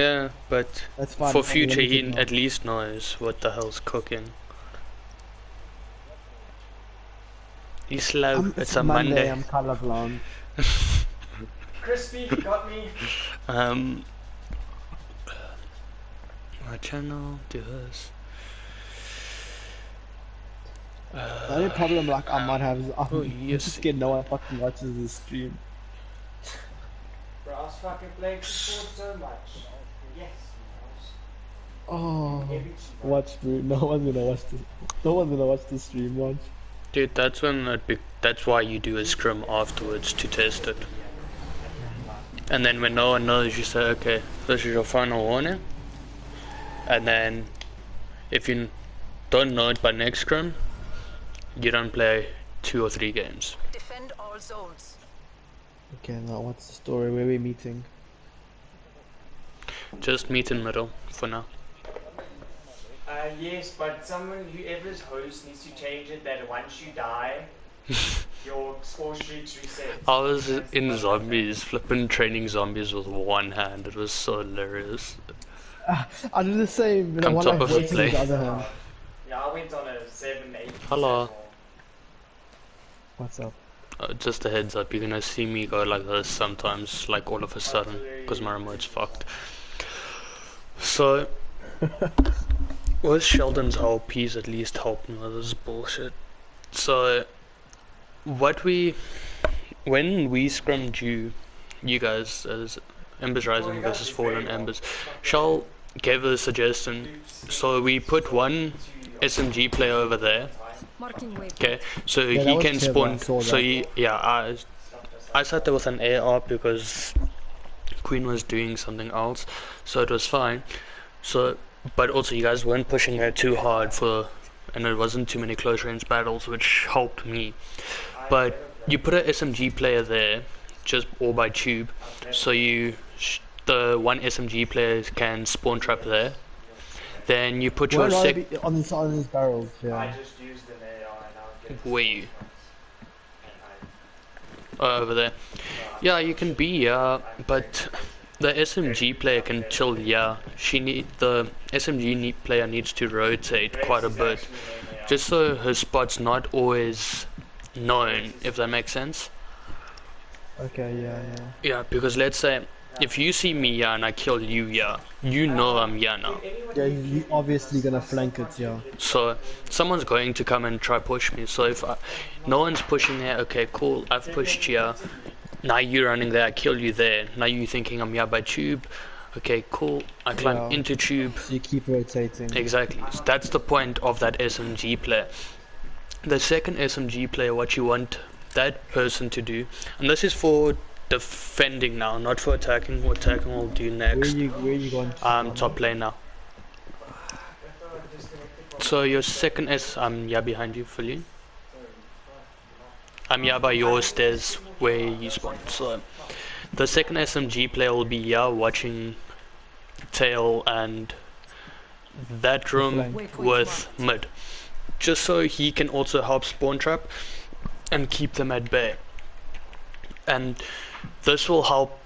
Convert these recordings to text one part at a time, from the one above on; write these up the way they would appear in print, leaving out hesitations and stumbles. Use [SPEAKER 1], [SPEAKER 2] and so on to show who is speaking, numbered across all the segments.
[SPEAKER 1] Yeah, but
[SPEAKER 2] That's fine.
[SPEAKER 1] for
[SPEAKER 2] I'm
[SPEAKER 1] future he
[SPEAKER 2] limited now.
[SPEAKER 1] at least knows what the hell's cooking. He's slow,
[SPEAKER 2] It's
[SPEAKER 1] it's a
[SPEAKER 2] Monday.
[SPEAKER 1] Monday.
[SPEAKER 2] I'm colorblind.
[SPEAKER 3] Crispy got me.
[SPEAKER 1] My channel, do this.
[SPEAKER 2] The only problem like I might have is
[SPEAKER 1] Oh
[SPEAKER 2] I'm
[SPEAKER 1] yes.
[SPEAKER 2] just scared no one fucking watches this stream.
[SPEAKER 3] Bro, I was fucking playing PS4 so much. Yes,
[SPEAKER 2] Oh, watch, bro. No one's gonna watch this. No one's gonna watch this stream. Watch.
[SPEAKER 1] Dude, that's when that's why you do a scrim afterwards to test it. And then when no one knows, you say, okay, this is your final warning. And then if you don't know it by next scrim, you don't play 2 or 3 games.
[SPEAKER 4] Defend all zones.
[SPEAKER 2] Okay, now what's the story? Where are we meeting?
[SPEAKER 1] Just meet in middle for now.
[SPEAKER 3] yes, but whoever's host needs to change it that once you die, your score streaks reset.
[SPEAKER 1] I was in zombies, flipping training zombies with one hand. It was so hilarious.
[SPEAKER 2] I do the same, but
[SPEAKER 1] On
[SPEAKER 2] one
[SPEAKER 1] top
[SPEAKER 2] I'm
[SPEAKER 1] of the
[SPEAKER 2] working with
[SPEAKER 1] play.
[SPEAKER 2] the other hand.
[SPEAKER 3] Yeah, I went on a 7-8.
[SPEAKER 1] Hello.
[SPEAKER 2] What's up?
[SPEAKER 1] Just a heads up, you're gonna see me go like this sometimes, like all of a sudden, because my remote's fucked. So, with Sheldon's help, he's at least helped me with this bullshit. So, when we scrummed you guys, as Embers Rising versus Fallen Embers, Shell gave a suggestion, so we put one SMG player over there. Okay, so
[SPEAKER 2] Yeah,
[SPEAKER 1] he
[SPEAKER 2] that
[SPEAKER 1] can
[SPEAKER 2] was clever, I
[SPEAKER 1] spawn.
[SPEAKER 2] saw
[SPEAKER 1] So
[SPEAKER 2] that.
[SPEAKER 1] I sat there with an AR because Queen was doing something else, so it was fine. So, but also you guys weren't pushing her too hard and it wasn't too many close range battles, which helped me. But you put an SMG player there, just all by tube, so the one SMG player can spawn trap there. Then you put your
[SPEAKER 2] on the side of these barrels, yeah.
[SPEAKER 3] I just used an AR and I'll get
[SPEAKER 1] Where you? Over there. Yeah, you can be, but the SMG player can chill, yeah. The SMG player needs to rotate quite a bit, just so her spot's not always known, if that makes sense.
[SPEAKER 2] Okay, yeah.
[SPEAKER 1] Yeah, because let's say, if you see me, yeah, and I kill you, yeah, you know I'm yeah now.
[SPEAKER 2] Yeah, you obviously gonna flank it, yeah.
[SPEAKER 1] So, someone's going to come and try push me, so if no one's pushing there, okay, cool, I've pushed here. Now you're running there, I kill you there. Now you're thinking I'm here by tube. Okay, cool. I climb into tube.
[SPEAKER 2] So you keep rotating.
[SPEAKER 1] Exactly. So that's the point of that SMG player. The second SMG player, what you want that person to do, and this is for defending now, not for attacking. What attacking will do next.
[SPEAKER 2] Where you going to?
[SPEAKER 1] Top lane now. So your second I'm yeah behind you fully. I'm yeah by your stairs where you spawn. So the second SMG player will be here watching tail and that room with mid, just so he can also help spawn trap and keep them at bay. And this will help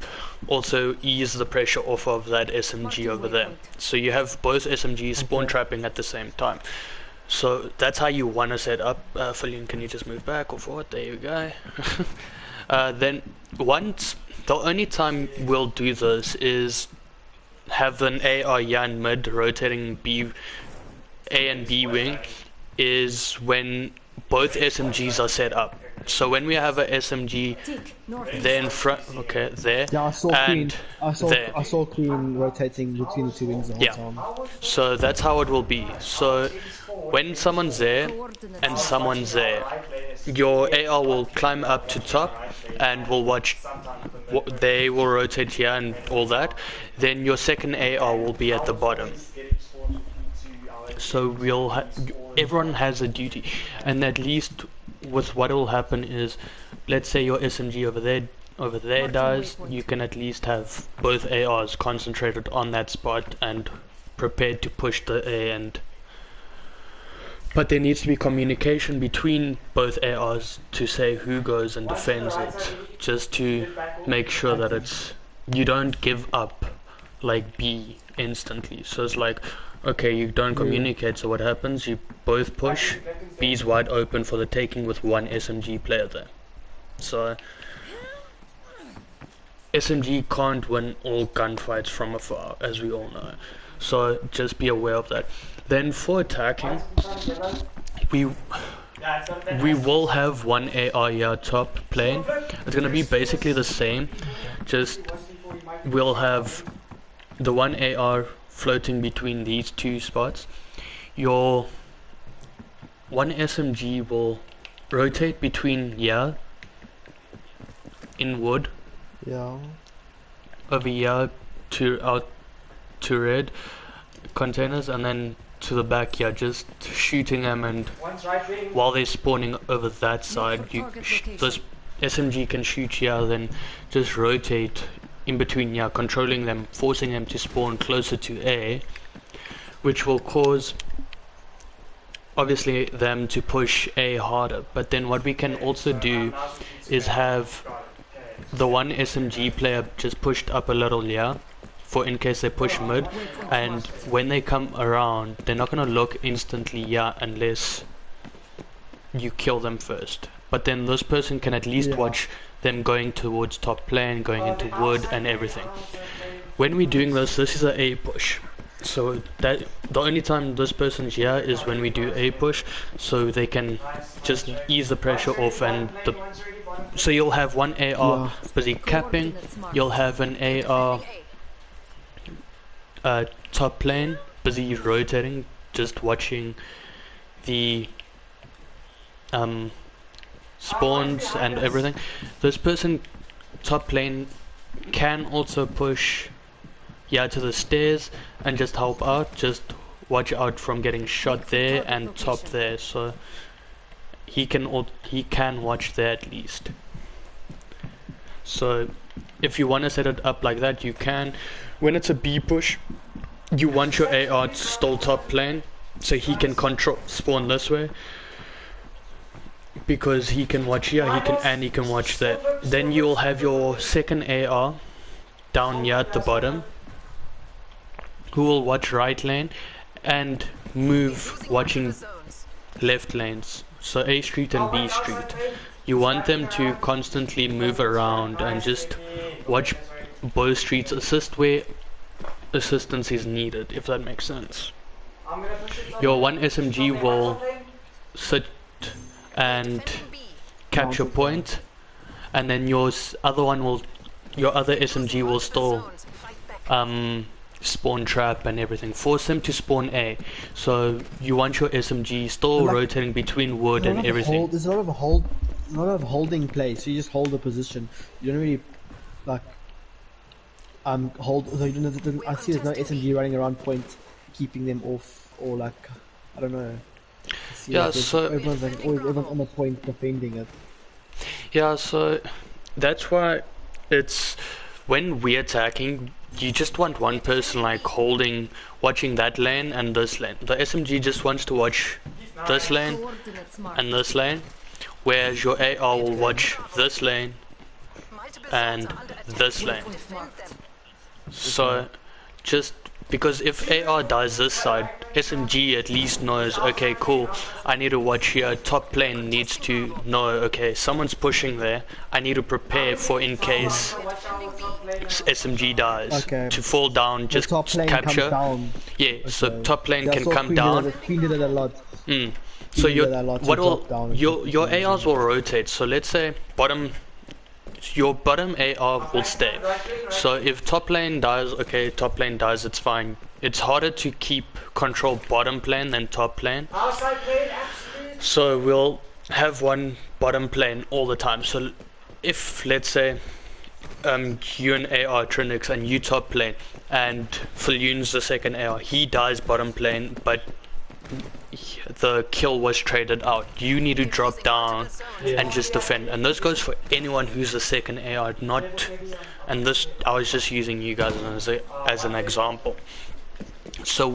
[SPEAKER 1] also ease the pressure off of that SMG over there. So you have both SMGs spawn trapping at the same time. So that's how you want to set up. Filian, can you just move back or forward? There you go. Then the only time we'll do this is have an AR Yan mid rotating A and B wing is when both SMGs are set up. So when we have a SMG there in front, okay, there,
[SPEAKER 2] yeah, I saw
[SPEAKER 1] and
[SPEAKER 2] Queen. I saw Queen rotating between the two wings the whole time.
[SPEAKER 1] So that's how it will be. So when someone's there and someone's there, your AR will climb up to top and will watch. They will rotate here and all that. Then your second AR will be at the bottom. So everyone has a duty, and at least with what will happen is, let's say your SMG over there dies, you can at least have both ARs concentrated on that spot and prepared to push the A end. But there needs to be communication between both ARs to say who goes and defends it, just to make sure that you don't give up like B instantly. So it's like, okay, you don't communicate, so what happens? You both push, B's wide open for the taking with one SMG player there. So SMG can't win all gunfights from afar, as we all know. So just be aware of that. Then for attacking, we will have one AR here top plane. It's gonna be basically the same, just we'll have the one AR floating between these two spots. Your one SMG will rotate between here in wood,
[SPEAKER 2] Yeah.
[SPEAKER 1] over here to out to red containers, and then to the back here, just shooting them, and while they're spawning over that side, this SMG can shoot here, then just rotate in between here, controlling them, forcing them to spawn closer to A, which will cause obviously them to push A harder. But then what we can also do is have the one SMG player just pushed up a little here, for in case they push mid, and when they come around, they're not gonna look instantly here unless you kill them first. But then this person can at least watch them going towards top plane, going into wood and everything. When we're doing this is a A push. So that the only time this person's here is when we do A push, so they can just ease the pressure off, and so you'll have one AR busy capping, you'll have an AR top plane busy rotating, just watching the spawns and everything. This person top plane can also push to the stairs and just help out, just watch out from getting shot there and top there, so he can watch there at least. So if you want to set it up like that, you can. When it's a B push, you want your AR to stall top plane, so he can control spawn this way, because he can watch here, he can watch there. Then you'll have your second AR down here at the bottom, who will watch right lane and move watching left lanes, so A street and B street. You want them to constantly move around and just watch both streets, assist where assistance is needed, if that makes sense. Your one SMG will sit and capture point, and then your other SMG will still spawn trap and everything, force them to spawn A. So you want your SMG still rotating between wood and everything.
[SPEAKER 2] There's a lot of holding play, so you just hold the position. You don't really like hold. So you don't, I see there's no SMG running around point, keeping them off, or like I don't know.
[SPEAKER 1] Yeah, so
[SPEAKER 2] everyone's on the point defending it.
[SPEAKER 1] Yeah, so that's why it's when we're attacking, you just want one person like watching that lane and this lane. The SMG just wants to watch this lane and this lane, whereas your AR will watch this lane and this lane. So just because if AR dies this side, SMG at least knows, okay, cool, I need to watch here, top plane needs to know, okay, someone's pushing there, I need to prepare for in case SMG dies, to fall down, just capture. So top plane can come down. So your ARs will rotate, so let's say your bottom AR will stay. So if top lane dies, okay, top lane dies, it's fine. It's harder to keep control bottom plane than top plane. So we'll have one bottom plane all the time. So if let's say you and AR Trinix and you top plane and Falyun's the second AR, he dies bottom plane, but the kill was traded out. You need to drop down and just defend, and this goes for anyone who's the second AR, not, and this I was just using you guys as an example. So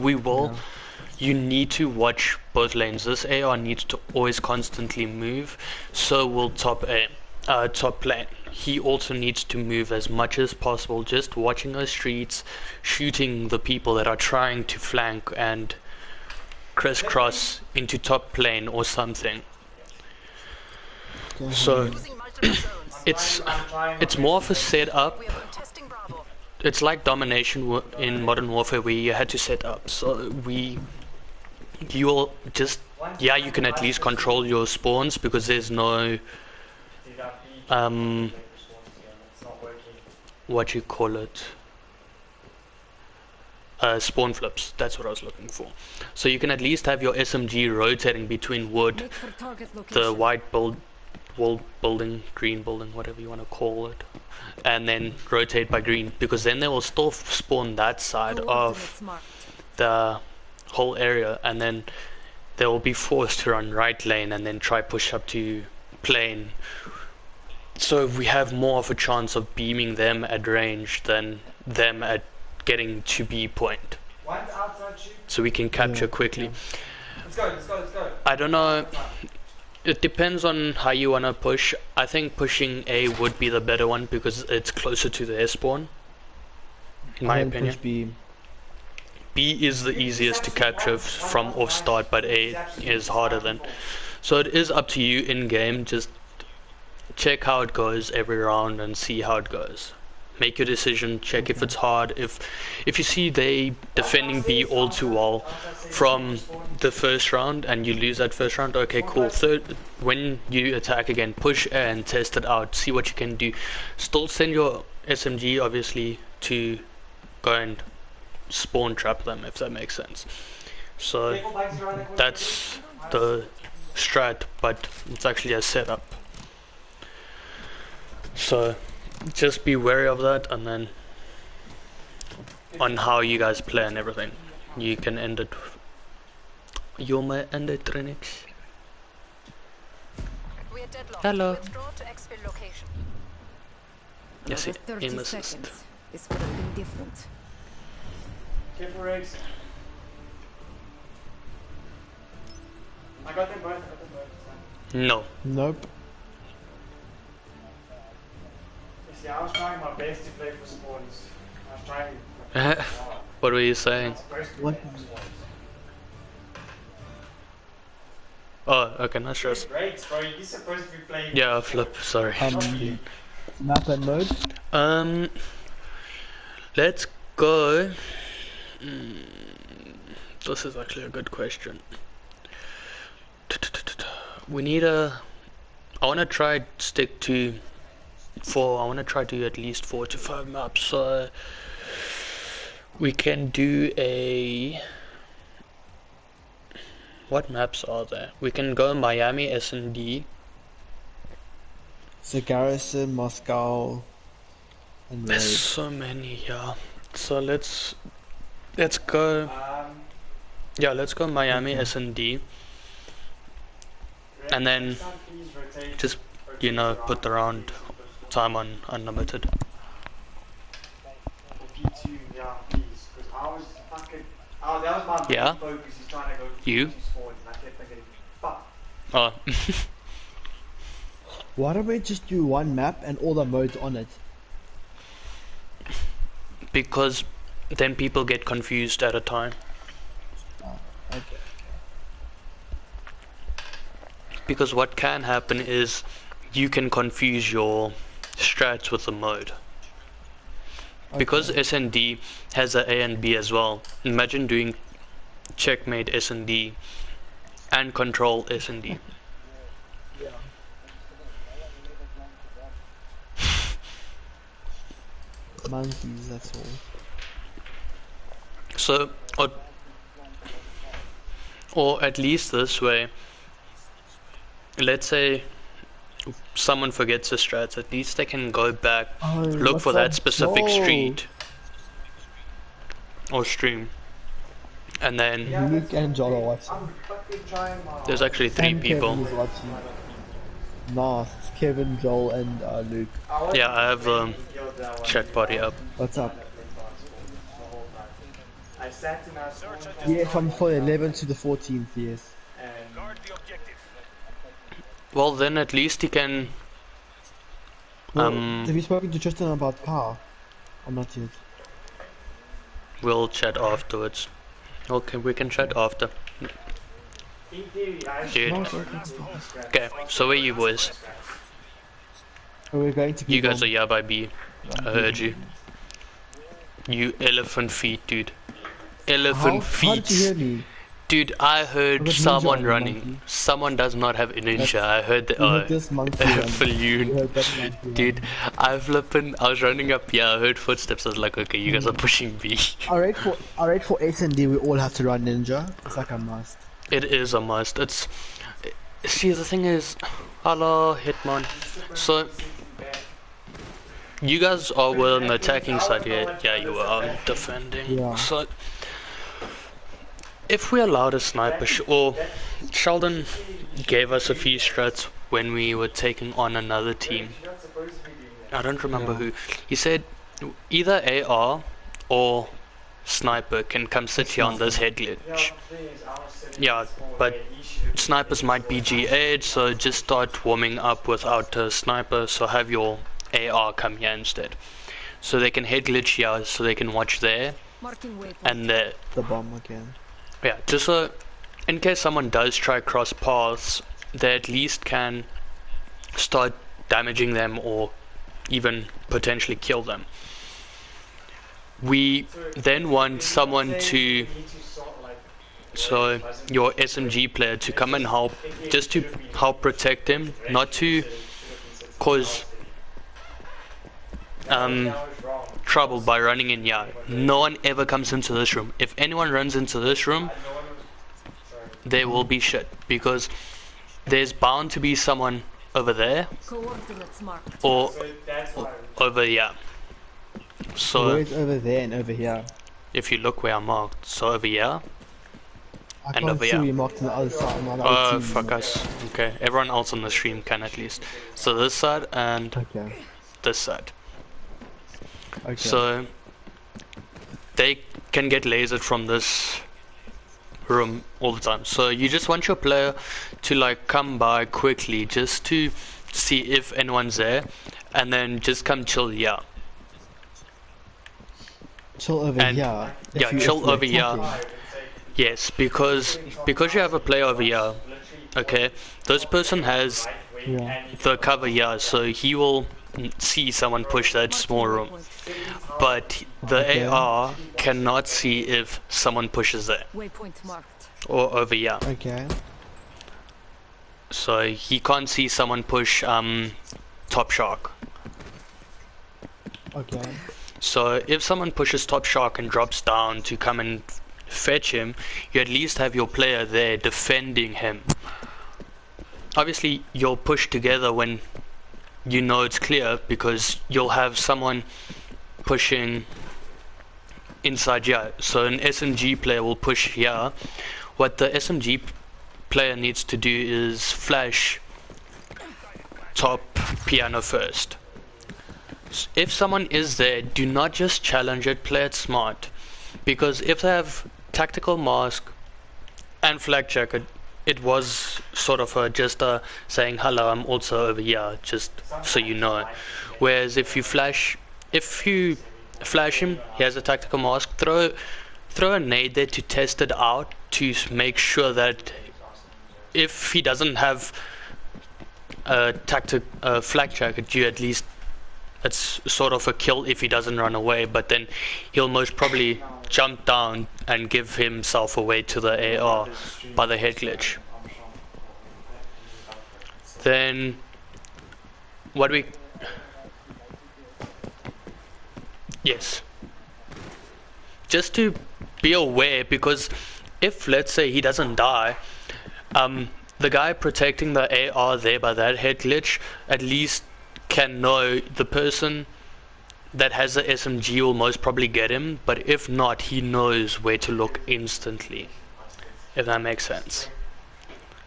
[SPEAKER 1] you need to watch both lanes. This AR needs to always constantly move, so will top A. top lane. He also needs to move as much as possible, just watching our streets, shooting the people that are trying to flank and crisscross into top lane or something. So it's more of a setup. It's like domination in Modern Warfare where you had to set up. So you'll just, yeah, you can at least control your spawns because there's no what you call it, spawn flips. That's what I was looking for. So you can at least have your SMG rotating between wood, the white wall building, green building, whatever you want to call it, and then rotate by green, because then they will still spawn that side of the whole area, and then they will be forced to run right lane and then try push up to plane. So we have more of a chance of beaming them at range than them at getting to B point. So we can capture quickly.
[SPEAKER 3] Let's go.
[SPEAKER 1] I don't know. It depends on how you want to push. I think pushing A would be the better one because it's closer to their spawn, in my opinion. B is the easiest to capture from off start, but A is harder than. So it is up to you in game. Just check how it goes every round and see how it goes. Make your decision, check if it's hard. If you see they defending B all too well from the first round and you lose that first round, okay, cool. Third, when you attack again, push A and test it out, see what you can do. Still send your SMG obviously to go and spawn trap them, if that makes sense. So that's the strat, but it's actually a setup. So just be wary of that, and then on how you guys play and everything, you can end it. You may end it, Trinix. Hello. Yes, aim assist.
[SPEAKER 4] This would have been different.
[SPEAKER 3] Careful, Riggs. I got them both.
[SPEAKER 1] No.
[SPEAKER 2] Nope.
[SPEAKER 3] See, I was trying my best to play for spawns. I was trying.
[SPEAKER 1] What were you saying?
[SPEAKER 2] What?
[SPEAKER 1] Oh, okay, no stress.
[SPEAKER 3] Great, bro. You're supposed to be playing.
[SPEAKER 1] Yeah, flip. Sorry.
[SPEAKER 2] Map and mode.
[SPEAKER 1] Let's go. This is actually a good question. We need a. I want to try stick to 4. I want to try to at least 4 to 5 maps. So we can do a. What maps are there? We can go Miami, S&D.
[SPEAKER 2] So Garrison, Moscow, and
[SPEAKER 1] There's
[SPEAKER 2] Raid.
[SPEAKER 1] so many, yeah. So let's go. Yeah, let's go Miami, S&D, and then just put the round time on unlimited.
[SPEAKER 3] P2, yeah, please, because I was fucking. Oh, that was my
[SPEAKER 1] Yeah.
[SPEAKER 3] focus. He's trying to go
[SPEAKER 1] You?
[SPEAKER 3] to spawns, and I kept thinking, fuck.
[SPEAKER 1] Oh.
[SPEAKER 2] Why don't we just do one map and all the modes on it?
[SPEAKER 1] Because then people get confused at a time.
[SPEAKER 2] Okay.
[SPEAKER 1] Because what can happen is you can confuse your strats with the mode. Because S&D has a A and B as well. Imagine doing checkmate S&D and control S&D.
[SPEAKER 2] Monkeys, that's all.
[SPEAKER 1] So, or at least this way, let's say someone forgets the strats, at least they can go back, look for that specific street or stream, and then
[SPEAKER 2] Luke and Joel are watching.
[SPEAKER 3] I'm fucking trying my.
[SPEAKER 1] there's actually 3
[SPEAKER 2] And
[SPEAKER 1] people.
[SPEAKER 2] Kevin is watching. Nah, it's Kevin, Joel, and Luke.
[SPEAKER 1] Yeah, I have chat party up.
[SPEAKER 2] What's up?
[SPEAKER 3] I sat in our spawn
[SPEAKER 2] Yeah, from the 11th to the 14th, yes.
[SPEAKER 3] and
[SPEAKER 1] Well, then at least he can
[SPEAKER 2] Well, have you spoken to Tristan about power? Or not yet?
[SPEAKER 1] We'll chat afterwards. Okay, we can chat after.
[SPEAKER 3] In theory, I
[SPEAKER 1] Dude.
[SPEAKER 2] No, it's okay.
[SPEAKER 1] Okay, so where you boys?
[SPEAKER 2] So we're going to
[SPEAKER 1] You
[SPEAKER 2] be
[SPEAKER 1] guys are yeah by B. I heard you. You elephant feet, dude. Elephant
[SPEAKER 2] How did you hear
[SPEAKER 1] feet.
[SPEAKER 2] me?
[SPEAKER 1] Dude, I heard
[SPEAKER 2] I got ninja
[SPEAKER 1] someone
[SPEAKER 2] on,
[SPEAKER 1] running.
[SPEAKER 2] monkey.
[SPEAKER 1] Someone does not have a ninja. I heard the
[SPEAKER 2] You heard this monkey run. You
[SPEAKER 1] Falloon.
[SPEAKER 2] heard that monkey
[SPEAKER 1] Dude,
[SPEAKER 2] run.
[SPEAKER 1] I was running up, yeah, I heard footsteps. I was like, okay, you guys are pushing B.
[SPEAKER 2] Alright, for S and D, we all have to run ninja. It's like a must.
[SPEAKER 1] It is a must. It's. See, the thing is. Hello, Hitman. So. You guys are well on the attacking side, yeah, you are defending.
[SPEAKER 2] Yeah.
[SPEAKER 1] So. If we allowed a sniper, or Sheldon gave us a few strats when we were taking on another team. I don't remember who. He said either AR or sniper can come sit here on this head glitch. Yeah, but snipers might be G8, so just start warming up without a sniper, so have your AR come here instead. So they can head glitch here, so they can watch there, and there.
[SPEAKER 2] The bomb again.
[SPEAKER 1] Yeah, just so in case someone does try cross paths, they at least can start damaging them or even potentially kill them. We then want someone to, so your SMG player to come and help, just to help protect him, not to cause trouble by running in here. No one ever comes into this room. If anyone runs into this room, there will be shit, because there's bound to be someone over there or over here. So
[SPEAKER 2] Where's over there and over here?
[SPEAKER 1] if you look where I'm marked, so over here
[SPEAKER 2] I
[SPEAKER 1] and
[SPEAKER 2] can't
[SPEAKER 1] over
[SPEAKER 2] see
[SPEAKER 1] here.
[SPEAKER 2] you marked on the other side. On the
[SPEAKER 1] Oh,
[SPEAKER 2] other team.
[SPEAKER 1] fuck us. Okay, everyone else on the stream can at least. So this side and
[SPEAKER 2] Okay.
[SPEAKER 1] this side.
[SPEAKER 2] Okay.
[SPEAKER 1] So they can get lasered from this room all the time. So you just want your player to like come by quickly just to see if anyone's there, and then just come chill here.
[SPEAKER 2] Chill over
[SPEAKER 1] And-
[SPEAKER 2] here.
[SPEAKER 1] yeah,
[SPEAKER 2] If
[SPEAKER 1] chill
[SPEAKER 2] we're
[SPEAKER 1] over here.
[SPEAKER 2] talking.
[SPEAKER 1] Yes, because you have a player over here, okay, this person has
[SPEAKER 2] Yeah.
[SPEAKER 1] the cover here, so he will see someone push that small room, but the
[SPEAKER 2] Okay.
[SPEAKER 1] AR cannot see if someone pushes there
[SPEAKER 4] Waypoint marked.
[SPEAKER 1] or over here,
[SPEAKER 2] Okay.
[SPEAKER 1] so he can't see someone push top shark.
[SPEAKER 2] Okay.
[SPEAKER 1] So if someone pushes top shark and drops down to come and fetch him, you at least have your player there defending him. Obviously you'll push together when you know it's clear, because you'll have someone pushing inside here. So an SMG player will push here. What the SMG player needs to do is flash top piano first. If someone is there, do not just challenge it, play it smart. Because if they have tactical mask and flak jacket, it was sort of just saying hello, I'm also over here, just so you know. Whereas if you flash him, he has a tactical mask, throw a nade there to test it out, to make sure that if he doesn't have a flak jacket, you at least, it's sort of a kill if he doesn't run away, but then he'll most probably jump down and give himself away to the AR by the head glitch. Then yes, just to be aware, because if let's say he doesn't die, the guy protecting the AR there by that head glitch at least can know the person that has the SMG will most probably get him, but if not, he knows where to look instantly, if that makes sense.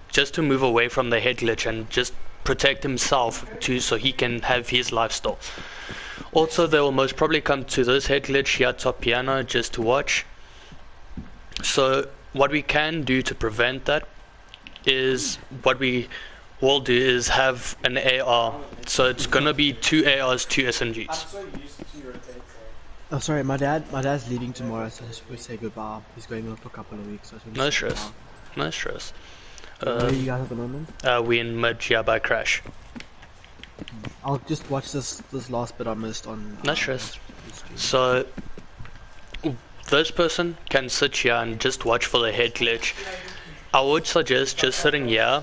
[SPEAKER 1] Just to move away from the head glitch and just protect himself too, so he can have his lifestyle. Also, they will most probably come to this head glitch here top piano just to watch. So what we can do to prevent that is what we we'll do is have an AR. So it's gonna be 2 ARs, 2
[SPEAKER 3] I'm
[SPEAKER 1] SMGs.
[SPEAKER 3] so used to rotating.
[SPEAKER 2] Oh, sorry, my dad's leaving tomorrow, so I just want to say goodbye. He's going off for a couple of weeks, so I just want to
[SPEAKER 1] No
[SPEAKER 2] say
[SPEAKER 1] stress. No stress.
[SPEAKER 2] goodbye. Where are you guys at the moment?
[SPEAKER 1] We in mid, yeah, by crash.
[SPEAKER 2] I'll just watch this last bit I missed on.
[SPEAKER 1] No stress.
[SPEAKER 2] this stream.
[SPEAKER 1] So this person can sit here and just watch for the head glitch. I would suggest just sitting here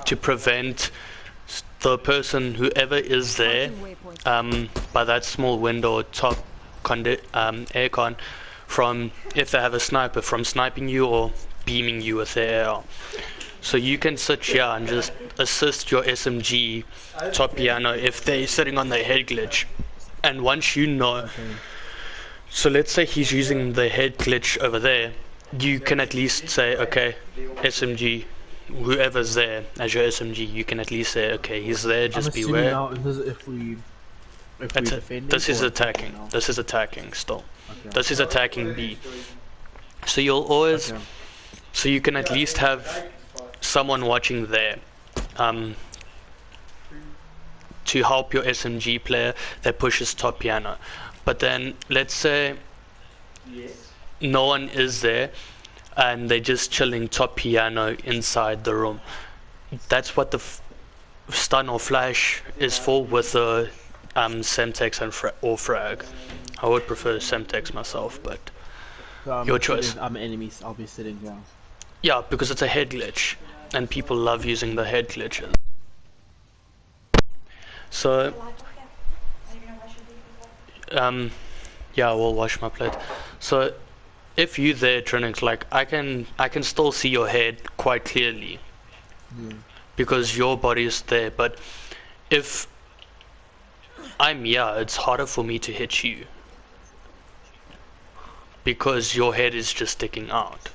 [SPEAKER 1] to prevent the person, whoever is there, by that small window top aircon, from, if they have a sniper, from sniping you or beaming you with their AR. So you can sit here and just assist your SMG top piano if they're sitting on their head glitch. And once you know, so let's say he's using the head glitch over there, you can at least say, okay, SMG, whoever's there as your SMG, you can at least say, okay, he's there, just
[SPEAKER 2] I'm assuming
[SPEAKER 1] beware.
[SPEAKER 2] now, if we defending,
[SPEAKER 1] This is
[SPEAKER 2] or-
[SPEAKER 1] attacking.
[SPEAKER 2] no?
[SPEAKER 1] This is attacking still.
[SPEAKER 2] Okay.
[SPEAKER 1] This is attacking B. So you'll always,
[SPEAKER 2] Okay.
[SPEAKER 1] so you can at least have someone watching there, to help your SMG player that pushes top piano. But then let's say
[SPEAKER 3] Yes.
[SPEAKER 1] no one is there and they're just chilling top piano inside the room. That's what the stun or flash is for with the Semtex and or frag. I would prefer Semtex myself, but
[SPEAKER 2] So I'm
[SPEAKER 1] your
[SPEAKER 2] assuming
[SPEAKER 1] choice.
[SPEAKER 2] if I'm enemies, I'll be sitting here.
[SPEAKER 1] yeah, because it's a head glitch and people love using the head glitches. So yeah, we'll wash my plate. So if you there, Trinix, like I can still see your head quite clearly because your body is there. But if I'm here, it's harder for me to hit you because your head is just sticking out.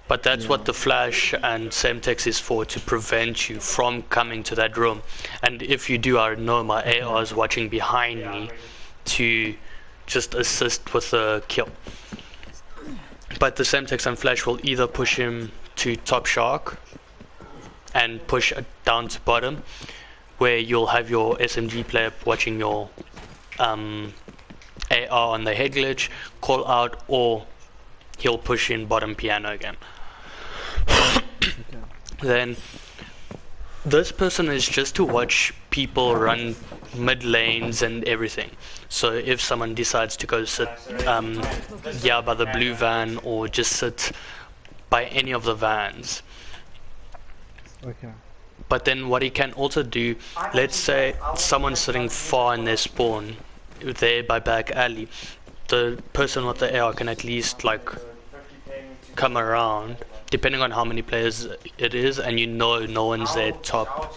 [SPEAKER 1] But that's what the flash and Semtex is for, to prevent you from coming to that room. And if you do, I know my AR is watching behind me to just assist with the kill. But the Semtex and flash will either push him to top shark and push it down to bottom, where you'll have your SMG player watching your AR on the head glitch, call out, or he'll push in bottom piano again. Then this person is just to watch people run mid lanes and everything. So if someone decides to go sit yeah, by the blue van, or just sit by any of the vans.
[SPEAKER 2] Okay.
[SPEAKER 1] But then what he can also do, let's say someone's sitting far in their spawn, there by back alley, the person with the AR can at least like come around, depending on how many players it is, and you know no one's there top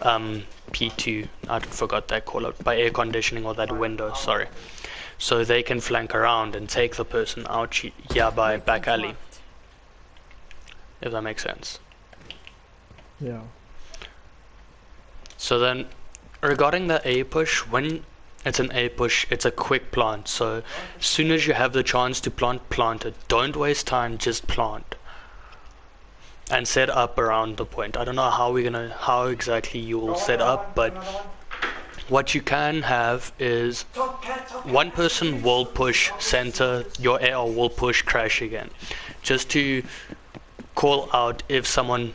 [SPEAKER 1] P2, I forgot that call out, by air conditioning or that window, sorry. So they can flank around and take the person out here by back alley, if that makes sense.
[SPEAKER 2] Yeah.
[SPEAKER 1] So then, regarding the A push, when it's an A push, it's a quick plant. So as soon as you have the chance to plant it. Don't waste time, just plant. And set up around the point. I don't know how exactly you will set up, but what you can have is one person will push center, your AR will push crash again. Just to call out if someone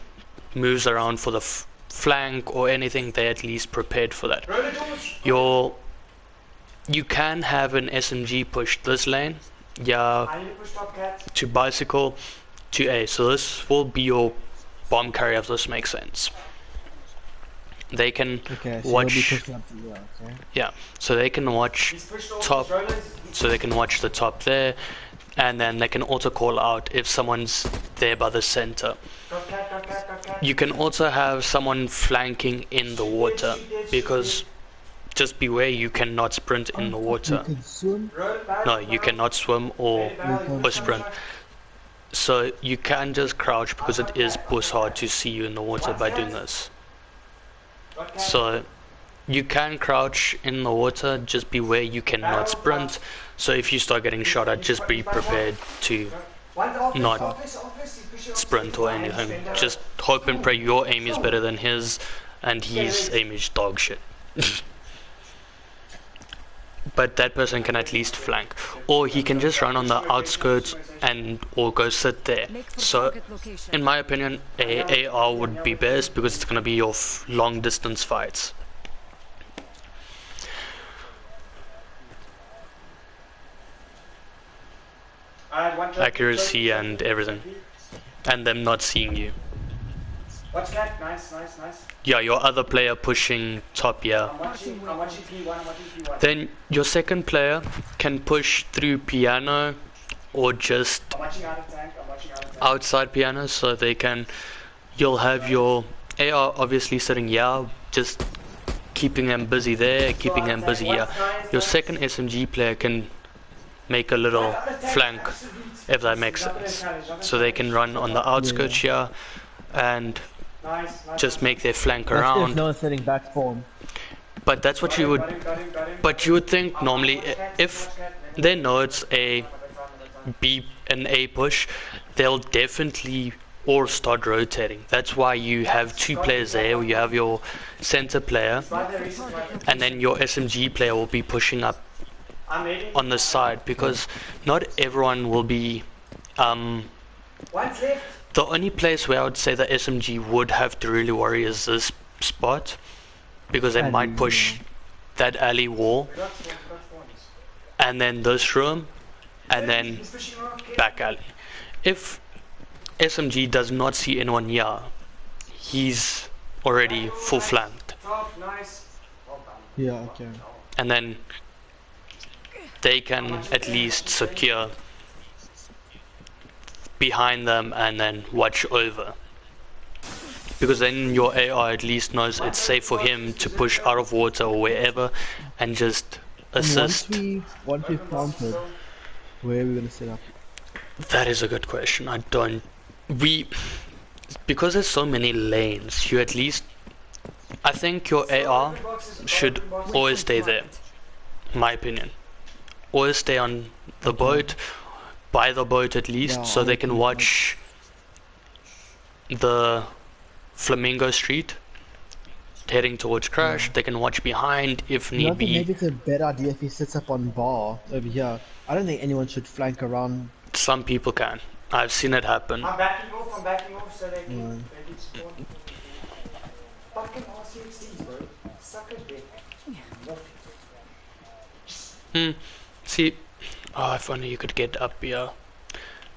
[SPEAKER 1] moves around for the flank or anything, they're at least prepared for that. You can have an SMG push this lane, yeah, to bicycle to A. So this will be your bomb carrier, if this makes sense. They can
[SPEAKER 2] Okay, so
[SPEAKER 1] watch,
[SPEAKER 2] you'll be pushing up to here, okay?
[SPEAKER 1] yeah, so they can watch top, so they can watch the top there, and then they can also call out if someone's there by the center. You can also have someone flanking in the water, because just beware, you cannot sprint in the water.
[SPEAKER 2] You can swim.
[SPEAKER 1] No, you cannot swim or sprint. So you can just crouch, because it is push hard to see you in the water by doing this. So you can crouch in the water, just beware you cannot sprint. So if you start getting shot at, just be prepared to not
[SPEAKER 3] Office,
[SPEAKER 1] sprint or anything. Just hope and pray your aim is better than his, and his aim is dog shit. But that person can at least flank, or he can just run on the outskirts and or go sit there. So in my opinion, a AR would be best because it's going to be your long distance fights. Accuracy and everything, and them not seeing you.
[SPEAKER 3] What's that? Nice.
[SPEAKER 1] Yeah, your other player pushing top, yeah.
[SPEAKER 3] I'm watching P1.
[SPEAKER 1] Then your second player can push through piano or just
[SPEAKER 3] I'm watching out of tank.
[SPEAKER 1] outside piano, so they can. You'll have your AR obviously sitting here, just keeping them busy there, keeping them busy here. Your second SMG player can make a little flank, if that makes sense. So they can run on the outskirts here and just make their flank
[SPEAKER 2] That's
[SPEAKER 1] around.
[SPEAKER 2] if no one's sitting back for him.
[SPEAKER 1] But that's what you would. But you would think normally, if they know it's a B and A push, they'll definitely all start rotating. That's why you have two players there. You have your center player, and then your SMG player will be pushing up on the side, because not everyone will be. The only place where I would say the SMG would have to really worry is this spot, because they might push that alley wall, and then this room, and then back alley. If SMG does not see anyone here, he's already full flanked.
[SPEAKER 2] Yeah, okay.
[SPEAKER 1] And then they can at least secure behind them and then watch over, because then your AR at least knows it's safe for him to push out of water or wherever and just assist.
[SPEAKER 2] Once we've planted, where are we going to set up?
[SPEAKER 1] That is a good question. Because there's so many lanes, you at least, I think your AR should always stay there, my opinion. Always stay on the boat, by the boat at least, so they can watch the Flamingo Street heading towards Crash. They can watch behind if need be.
[SPEAKER 2] Maybe it's a better idea if he sits up on bar over here. I don't think anyone should flank around.
[SPEAKER 1] Some people can. I've seen it happen.
[SPEAKER 3] I'm backing off so they can spawn. Fucking RCXDs, bro. Suck a dick.
[SPEAKER 1] See, if only you could get up here.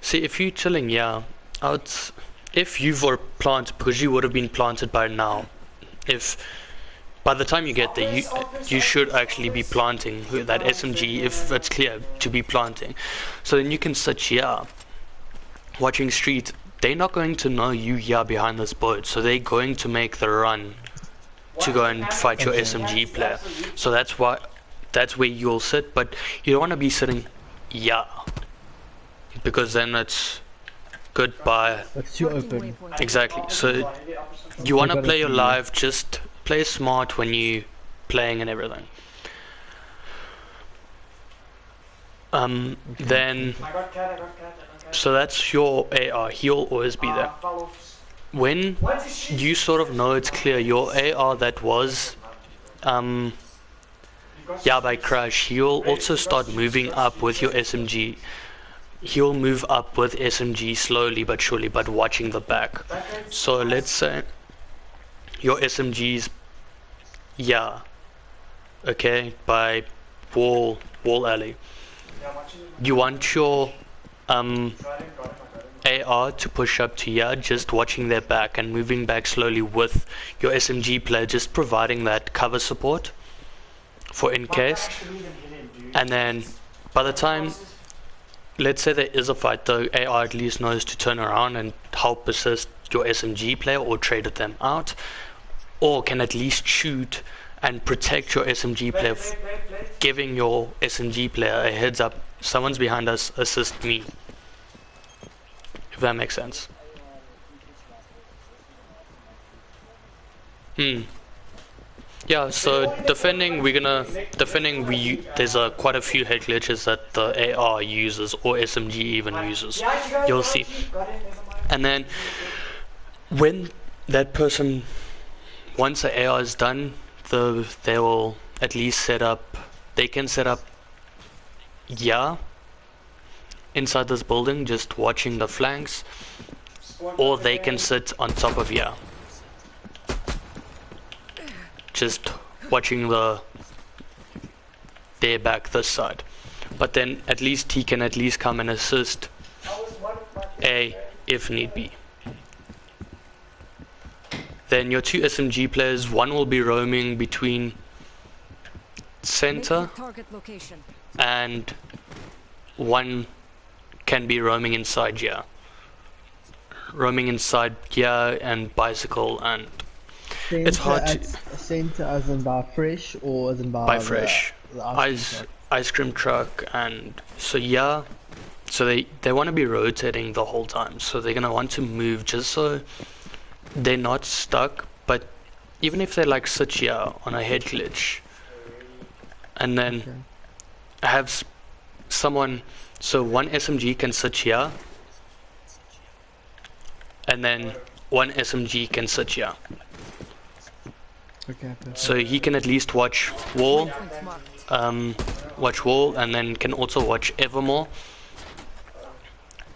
[SPEAKER 1] See, if you're chilling here, if you were planted, because you would have been planted by now. If by the time you get there, you should actually be planting that SMG, if it's clear to be planting. So then you can sit here, watching street. They're not going to know you here behind this boat, so they're going to make the run to go and fight your SMG player. So that's where you'll sit, but you don't want to be sitting here, because then it's goodbye.
[SPEAKER 2] It's too open.
[SPEAKER 1] Exactly. So you want to play your live, just play smart when you playing and everything. Then so that's your AR. He'll always be there. When you sort of know it's clear, your AR that was by Crash, he'll also start moving up with your SMG. He'll move up with SMG slowly but surely, but watching the back. So let's say your SMG's by wall alley. You want your AR to push up to here, just watching their back and moving back slowly with your SMG player, just providing that cover support for in case. And then by the time, let's say there is a fight, the AR at least knows to turn around and help assist your SMG player or trade them out, or can at least shoot and protect your SMG player, giving your SMG player a heads up, someone's behind us, assist me, if that makes sense. Yeah, so defending, there's quite a few head glitches that the AR uses or SMG even uses. You'll see. And then when that person, once the AR is done, they will at least they can set up, yeah, inside this building, just watching the flanks, or they can sit on top of, yeah, just watching their back this side. But then at least he can at least come and assist A if need be. Then your two SMG players, one will be roaming between center and one can be roaming inside here. Roaming inside here and bicycle, and
[SPEAKER 2] Center
[SPEAKER 1] it's hard to...
[SPEAKER 2] Center as in by fresh or as in by
[SPEAKER 1] fresh.
[SPEAKER 2] The
[SPEAKER 1] ice cream truck, and so yeah. So they want to be rotating the whole time, so they're gonna want to move just so they're not stuck. But even if they like sit here on a head glitch, and then have someone, so one SMG can sit here, and then one SMG can sit here.
[SPEAKER 2] Okay, perfect.
[SPEAKER 1] So he can at least watch wall, and then can also watch Evermore.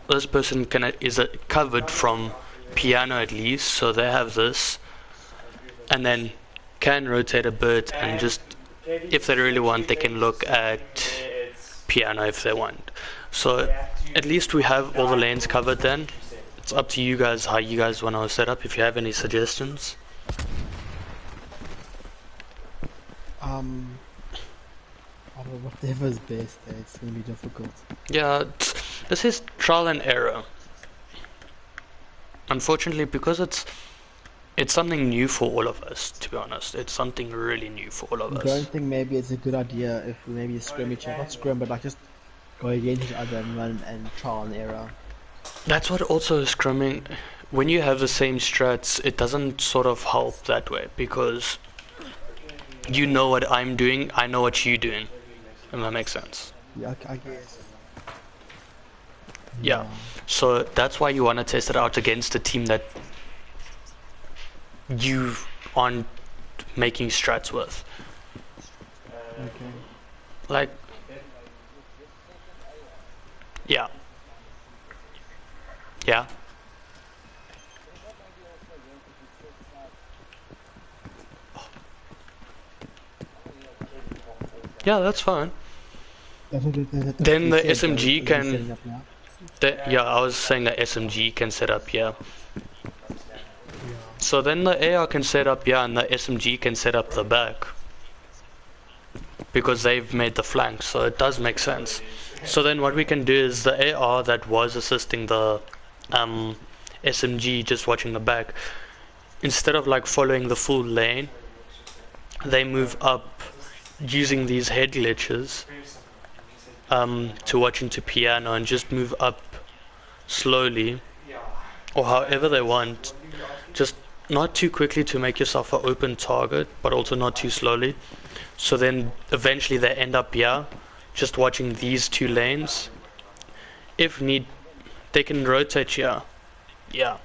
[SPEAKER 1] This person is covered from piano at least, so they have this, and then can rotate a bit, and just if they really want, they can look at piano if they want. So at least we have all the lanes covered. Then it's up to you guys how you guys want to set up. If you have any suggestions.
[SPEAKER 2] Whatever's best, it's gonna be difficult.
[SPEAKER 1] Yeah, this is trial and error. Unfortunately, because it's something new for all of us, to be honest. It's something really new for all of us.
[SPEAKER 2] I don't think maybe it's a good idea if we maybe scrim each other, not scrim, but like just go against each other and run and trial and error.
[SPEAKER 1] That's what also scrimming, when you have the same strats, it doesn't sort of help that way, because you know what I'm doing, I know what you're doing. And that makes sense.
[SPEAKER 2] Yeah, I guess.
[SPEAKER 1] Yeah. So that's why you want to test it out against a team that you aren't making strats with.
[SPEAKER 2] Okay.
[SPEAKER 1] Like, yeah. Yeah. Yeah, that's fine. Then the SMG can... yeah, I was saying that SMG can set up, yeah. So then the AR can set up, yeah, and the SMG can set up the back. Because they've made the flank, so it does make sense. So then what we can do is the AR that was assisting the SMG just watching the back, instead of like following the full lane, they move up using these head glitches to watch into piano and just move up slowly or however they want, just not too quickly to make yourself an open target, but also not too slowly. So then eventually they end up here just watching these two lanes. If need, they can rotate here. Yeah.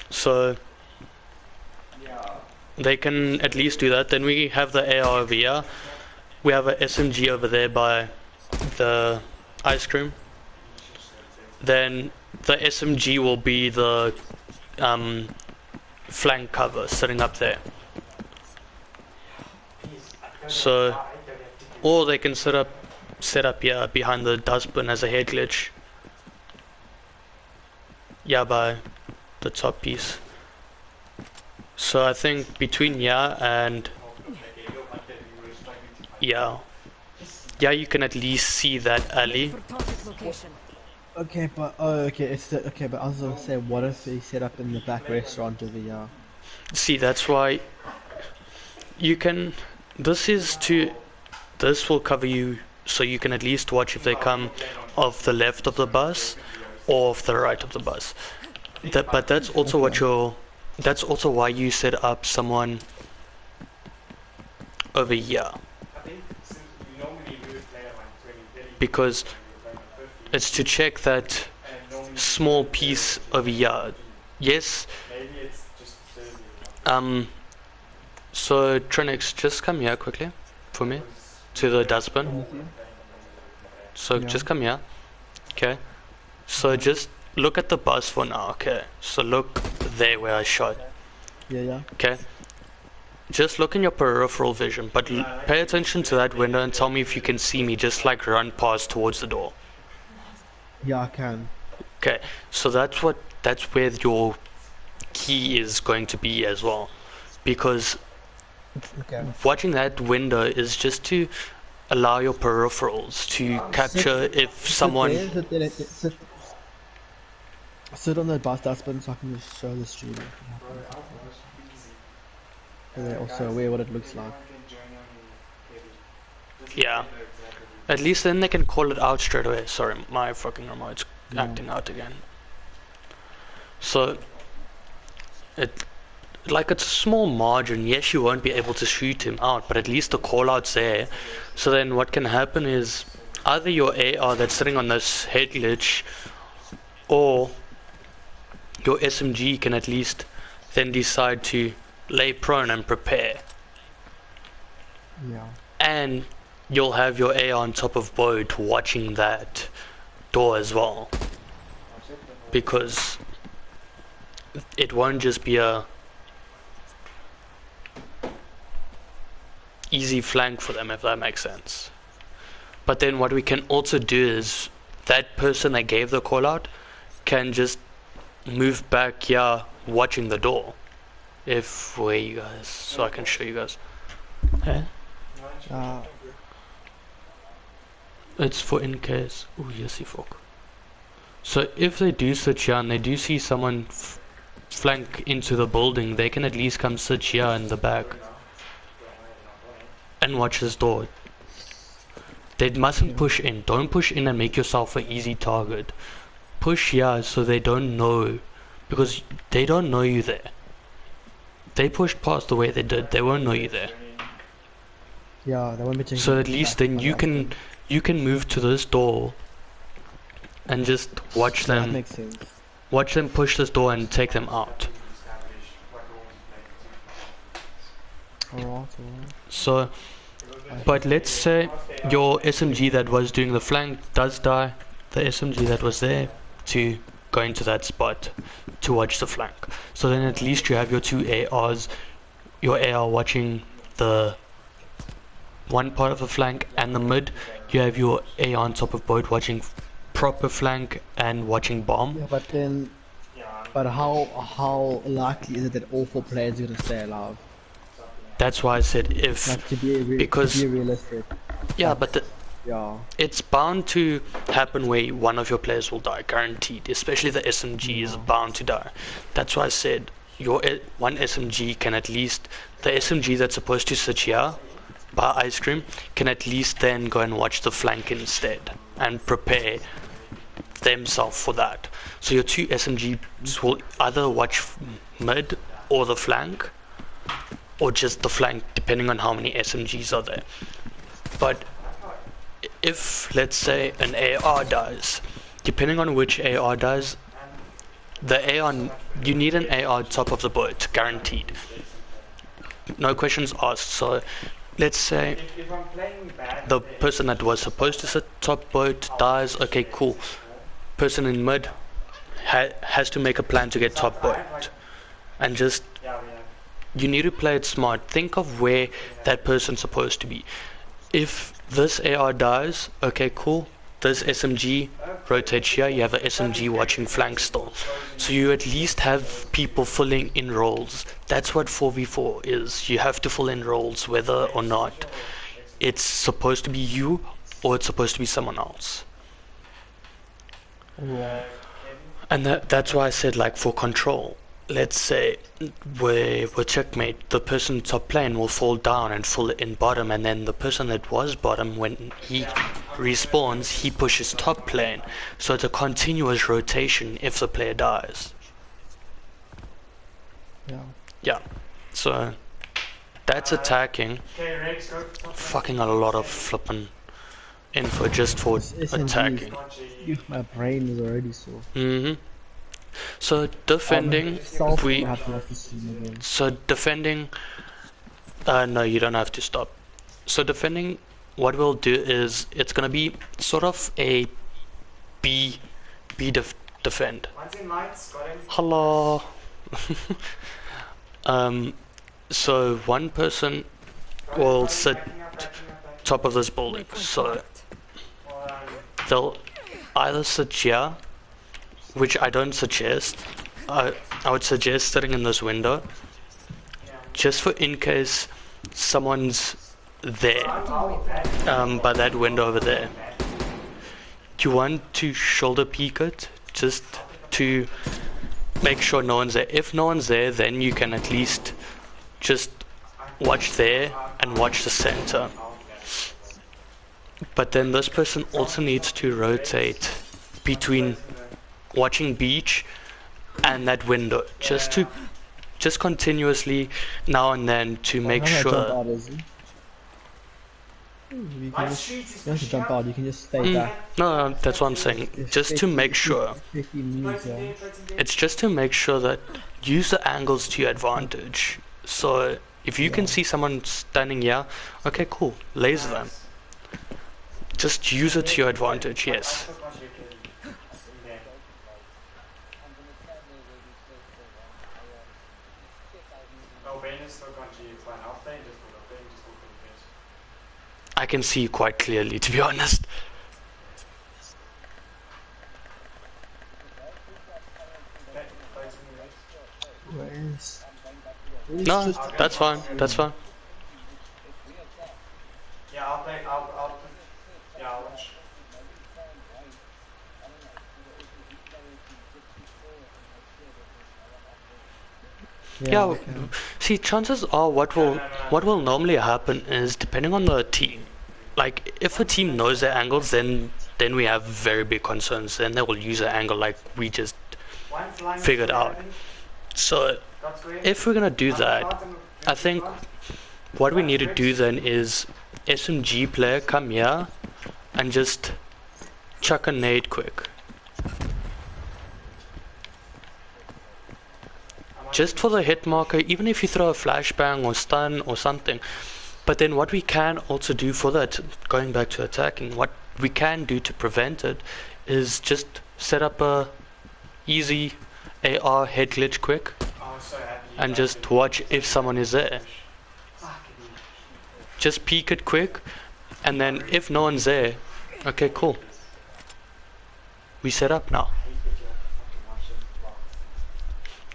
[SPEAKER 1] So they can at least do that. Then we have the AR over here. We have a SMG over there by the ice cream. Then the SMG will be the flank cover sitting up there. So, or they can set up here behind the dustbin as a head glitch. Yeah, by the top piece. So I think between yeah and yeah, you can at least see that alley.
[SPEAKER 2] Okay, but okay, but I was gonna say, what if they set up in the back restaurant of the
[SPEAKER 1] See, that's why you can. This will cover you, so you can at least watch if they come off the left of the bus or off the right of the bus. But that's also what that's also why you set up someone over here.
[SPEAKER 3] I think since you normally we would play at like 20, 30,
[SPEAKER 1] Because
[SPEAKER 3] we would play at 50,
[SPEAKER 1] it's to check that
[SPEAKER 3] and normally
[SPEAKER 1] small piece over here. Yes.
[SPEAKER 3] maybe it's just Thursday.
[SPEAKER 1] So Trinix, just come here quickly for me to the dustbin. So
[SPEAKER 2] Yeah.
[SPEAKER 1] just come here. Okay. So just look at the bus for now. Okay. So look there where I shot.
[SPEAKER 2] Yeah.
[SPEAKER 1] Okay. Just look in your peripheral vision, but pay attention to that window and tell me if you can see me. Just like run past towards the door.
[SPEAKER 2] Yeah, I can.
[SPEAKER 1] Okay. So that's where your key is going to be as well, because
[SPEAKER 2] Okay.
[SPEAKER 1] watching that window is just to allow your peripherals to capture if someone.
[SPEAKER 2] Sit on the bus dustbin so I can just show the stream. And they're also aware what it looks like.
[SPEAKER 1] Yeah. At least then they can call it out straight away. Sorry, my fucking remote's acting out again. So it's a small margin. Yes, you won't be able to shoot him out, but at least the call out's there. So then what can happen is either your AR that's sitting on this head glitch or your SMG can at least then decide to lay prone and prepare.
[SPEAKER 2] Yeah.
[SPEAKER 1] And you'll have your AR on top of boat watching that door as well. Because it won't just be a easy flank for them, if that makes sense. But then what we can also do is that person that gave the call out can just move back here watching the door. If where you guys, so I can show you guys. Okay. It's for in case. Oh yes, you fuck. So if they do sit here and they do see someone flank into the building, they can at least come sit here in the back and watch this door. They mustn't push in. Don't push in and make yourself an easy target. Push here so they don't know, because they don't know you there. They pushed past the way they did. They won't know you there.
[SPEAKER 2] Yeah, they won't be checking.
[SPEAKER 1] So at least then you can move to this door and just watch
[SPEAKER 2] That
[SPEAKER 1] them.
[SPEAKER 2] makes sense.
[SPEAKER 1] Watch them push this door and take them out.
[SPEAKER 2] Alright.
[SPEAKER 1] So, but let's say your SMG that was doing the flank does die. The SMG that was there to go into that spot to watch the flank. So then at least you have your two ARs, your AR watching the one part of the flank and the mid. You have your AR on top of boat watching proper flank and watching bomb.
[SPEAKER 2] Yeah, but then, but how likely is it that all 4 players are gonna stay alive?
[SPEAKER 1] That's why I said if,
[SPEAKER 2] Like to be
[SPEAKER 1] because
[SPEAKER 2] to be realistic.
[SPEAKER 1] yeah, but
[SPEAKER 2] Yeah.
[SPEAKER 1] it's bound to happen where one of your players will die, guaranteed. Especially the SMG is bound to die. That's why I said your one SMG can at least, the SMG that's supposed to sit here by ice cream can at least then go and watch the flank instead and prepare themselves for that. So your two SMGs will either watch mid or the flank, or just the flank, depending on how many SMGs are there. But if, let's say, an AR dies, depending on which AR dies, the AR, you need an AR top of the boat, guaranteed. No questions asked. So let's say
[SPEAKER 3] If I'm playing bad,
[SPEAKER 1] the person that was supposed to sit top boat dies, okay, cool. Person in mid has to make a plan to get top boat. And just, you need to play it smart. Think of where that person's supposed to be. If this AR dies, okay, cool. This SMG rotates here. You have a SMG watching flank still. So you at least have people filling in roles. That's what 4v4 is. You have to fill in roles whether or not it's supposed to be you or it's supposed to be someone else. And that's why I said, like, for control. Let's say with checkmate, the person top lane will fall down and fall in bottom, and then the person that was bottom, when he respawns, he pushes top lane. So it's a continuous rotation if the player dies.
[SPEAKER 2] Yeah.
[SPEAKER 1] Yeah. So that's attacking.
[SPEAKER 3] Okay, Rex, go.
[SPEAKER 1] Fucking a lot of flippin' info just for
[SPEAKER 2] This SMG,
[SPEAKER 1] attacking.
[SPEAKER 2] my brain is already sore.
[SPEAKER 1] So defending,
[SPEAKER 2] Self,
[SPEAKER 1] we
[SPEAKER 2] I have to watch this scene again.
[SPEAKER 1] so defending. No, you don't have to stop. So defending, what we'll do is it's gonna be sort of a B defend.
[SPEAKER 3] One's in lights, got him.
[SPEAKER 1] Hello. So one person will sit
[SPEAKER 3] Backing up.
[SPEAKER 1] top of this building.
[SPEAKER 4] Waypoint
[SPEAKER 1] So
[SPEAKER 4] marked.
[SPEAKER 1] they'll either sit here, which I don't suggest. I would suggest sitting in this window, just for in case someone's there, by that window over there. You want to shoulder peek it, just to make sure no one's there. If no one's there, then you can at least just watch there and watch the center. But then this person also needs to rotate between watching beach and that window, just continuously now and then to make
[SPEAKER 2] Jump
[SPEAKER 1] sure.
[SPEAKER 2] out, is he? You can just, you don't have to jump out, you can just stay back.
[SPEAKER 1] No, that's what I'm saying. Just to make sure.
[SPEAKER 2] 15 moves, yeah.
[SPEAKER 1] It's just to make sure that use the angles to your advantage. So if you can see someone standing here, okay, cool, laser them. Just use it to your advantage, yes. I can see quite clearly, to be honest.
[SPEAKER 2] Where's...
[SPEAKER 1] No, that's fine, that's fine.
[SPEAKER 3] Yeah, I'll play. Yeah, I'll watch.
[SPEAKER 1] Yeah,
[SPEAKER 2] okay.
[SPEAKER 1] see, chances are what will normally happen is, depending on the team, like if a team knows their angles, then we have very big concerns. Then they will use an angle like we just figured out. So if we're gonna do that, I think what we need to do then is SMG player come here and just chuck a nade quick. Just for the hit marker, even if you throw a flashbang or stun or something. But then what we can also do for that, going back to attacking, what we can do to prevent it is just set up a easy AR head glitch quick and just watch if someone is there. Just peek it quick, and then if no one's there, okay, cool. We set up now.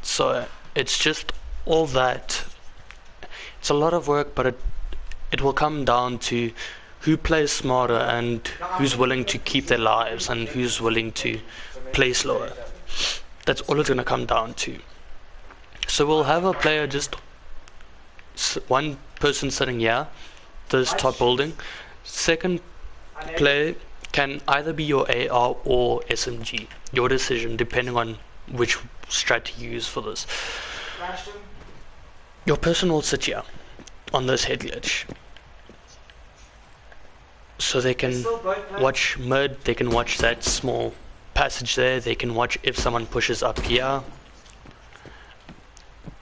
[SPEAKER 1] So it's just all that. It's a lot of work, but it will come down to who plays smarter and who's willing to keep their lives and who's willing to play slower. That's all it's going to come down to. So we'll have a player, just one person sitting here, this top building. Second player can either be your AR or SMG. Your decision, depending on which strat you use for this. Your person will sit here on this head glitch, so they can watch mid, they can watch that small passage there, they can watch if someone pushes up here,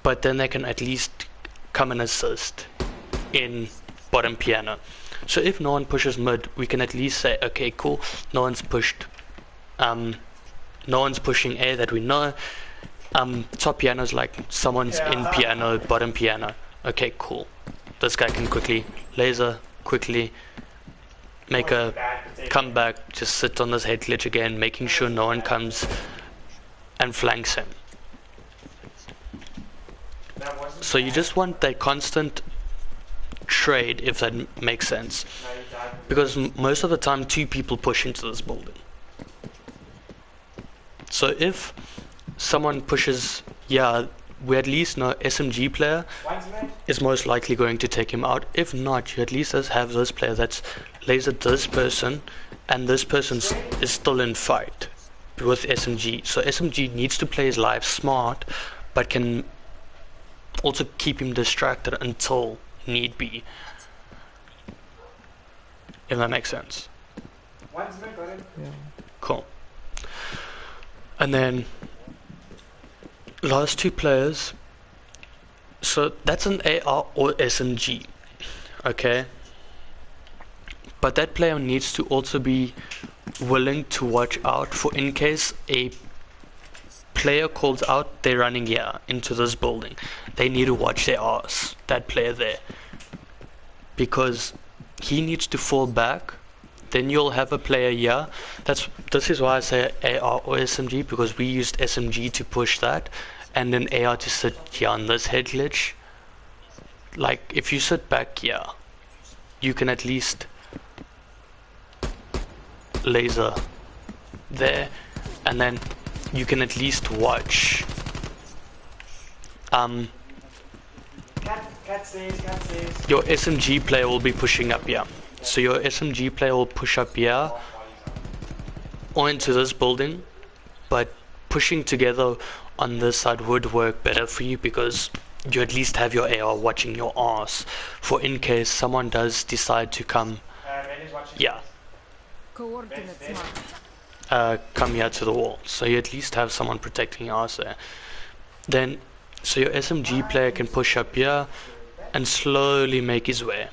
[SPEAKER 1] but then they can at least come and assist in bottom piano. So if no one pushes mid, we can at least say, okay, cool, no one's pushed, no one's pushing A that we know. Top piano is like someone's in piano, bottom piano. Okay, cool. This guy can quickly laser, quickly make a comeback, just sit on this head glitch again, making sure no one comes and flanks him. So you just want that constant trade, if that makes sense. Because most of the time, two people push into this building. So if someone pushes, yeah, we at least know SMG player is most likely going to take him out. If not, you at least have this player that's lasered this person, and this person is still in fight with SMG. So SMG needs to play his life smart, but can also keep him distracted until need be. If that makes sense.
[SPEAKER 3] One's no got him.
[SPEAKER 2] Yeah.
[SPEAKER 1] Cool. And then last two players. So that's an AR or SMG. Okay. But that player needs to also be willing to watch out for in case a player calls out they're running here into this building. They need to watch their arse, that player there. Because he needs to fall back. Then you'll have a player here. This is why I say AR or SMG, because we used SMG to push that, and then AR to sit here on this head glitch. Like if you sit back here, you can at least laser there, and then you can at least watch.
[SPEAKER 3] Cat says.
[SPEAKER 1] Your SMG player will be pushing up here. So your SMG player will push up here or into this building, but pushing together on this side would work better for you because you at least have your AR watching your ass for in case someone does decide to come. Yeah.
[SPEAKER 4] Coordinates marked.
[SPEAKER 1] Come here to the wall, so you at least have someone protecting your ass there. Then, so your SMG player can push up here and slowly make his way.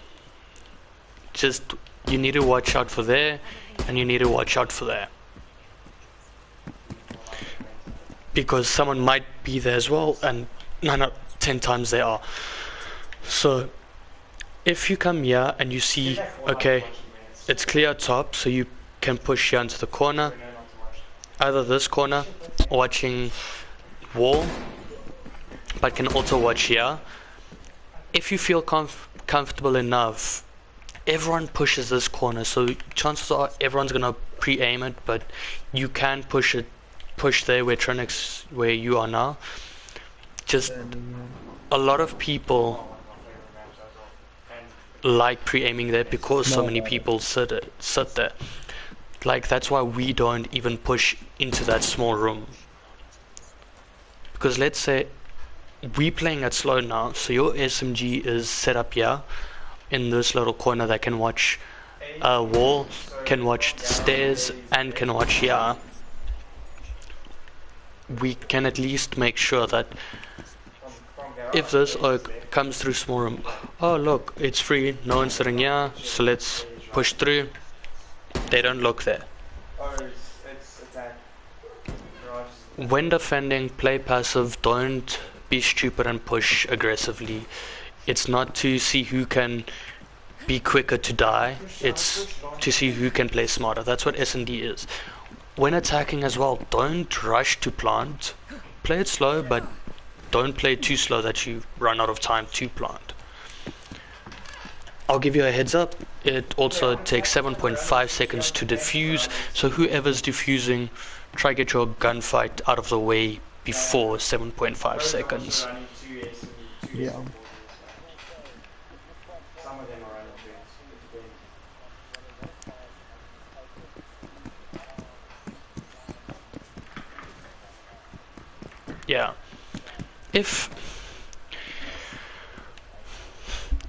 [SPEAKER 1] Just, you need to watch out for there, and you need to watch out for there. Because someone might be there as well, and 9 out of 10 times they are. So, if you come here and you see, okay, it's clear top, so you can push here into the corner, either this corner, watching wall, but can also watch here. If you feel comfortable enough, everyone pushes this corner, so chances are everyone's gonna pre-aim it, but you can push there where Trinix, where you are now. Just a lot of people like pre-aiming there because so many people sit there. Like that's why we don't even push into that small room. Because let's say we playing at slow now, so your SMG is set up here in this little corner that can watch a wall, can watch the stairs, and can watch here. We can at least make sure that if this oak comes through small room, oh look, it's free, no one's sitting here, so let's push through. They don't look there.
[SPEAKER 3] It's attack.
[SPEAKER 1] When defending, play passive, don't be stupid and push aggressively. It's not to see who can be quicker to die, it's to see who can play smarter. That's what S&D is. When attacking as well, don't rush to plant. Play it slow, but don't play too slow that you run out of time to plant. I'll give you a heads up, it also takes 7.5 seconds to defuse, so whoever's defusing, try get your gunfight out of the way before 7.5 seconds.
[SPEAKER 2] Yeah.
[SPEAKER 3] Some of them are running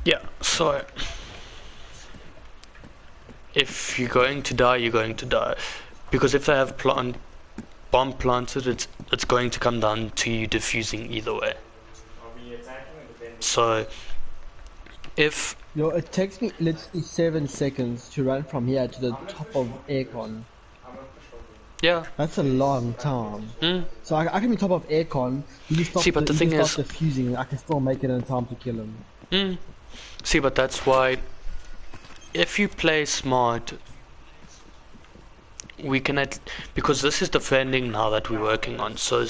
[SPEAKER 1] Yeah. So if you're going to die, you're going to die. Because if they have bomb planted, it's going to come down to you defusing either way. So if
[SPEAKER 2] It takes me literally 7 seconds to run from here to the top of aircon.
[SPEAKER 1] yeah,
[SPEAKER 2] That's a long time. So I can be top of aircon. You stop
[SPEAKER 1] See, but the thing
[SPEAKER 2] you
[SPEAKER 1] is-
[SPEAKER 2] start defusing. I can still make it in time to kill him.
[SPEAKER 1] See, but that's why if you play smart, we can because this is defending now that we're working on, so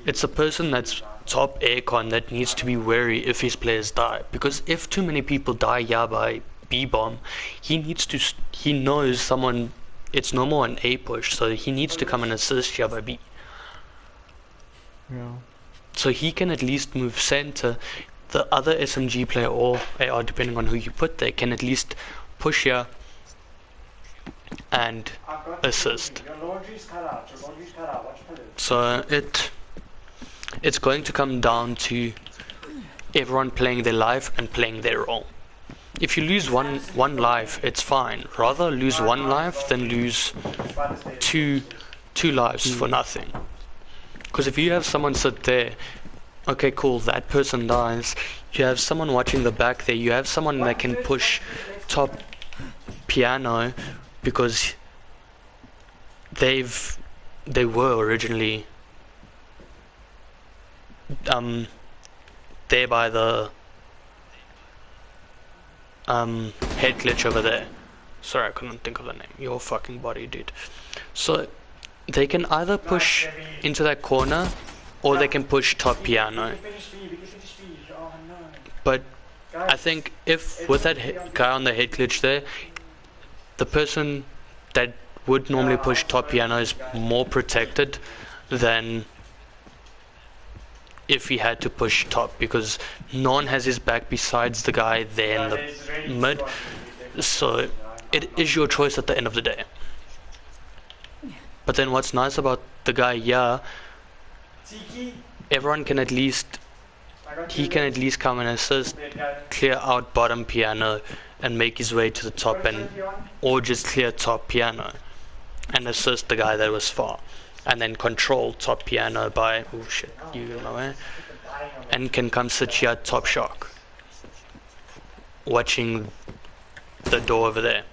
[SPEAKER 1] it's a person that's top aircon that needs to be wary if his players die, because if too many people die here by B-bomb, he knows someone, it's normal an A push, so he needs to come and assist here by B.
[SPEAKER 2] Yeah.
[SPEAKER 1] So he can at least move center. The other SMG player or AR, depending on who you put there, can at least push here and assist.
[SPEAKER 3] Your laundry's cut out. Watch pillars.
[SPEAKER 1] So it's going to come down to everyone playing their life and playing their role. If you lose one life, it's fine. Rather lose one life than lose two lives for nothing. Because if you have someone sit there, okay, cool, that person dies. You have someone watching the back there. You have someone that can push top piano because they were originally there by the head glitch over there. Sorry, I couldn't think of the name. Your fucking body, dude. So they can either push into that corner or they can push top piano. But I think if with that guy on the head glitch there, the person that would normally push top piano is more protected than if he had to push top, because no one has his back besides the guy there in the mid. So it is your choice at the end of the day. But then what's nice about the guy here, everyone can at least, he can at least come and assist, clear out bottom piano and make his way to the top, and or just clear top piano and assist the guy that was far, and then control top piano by, oh shit, you know where, and can come sit here at top shock watching the door over there,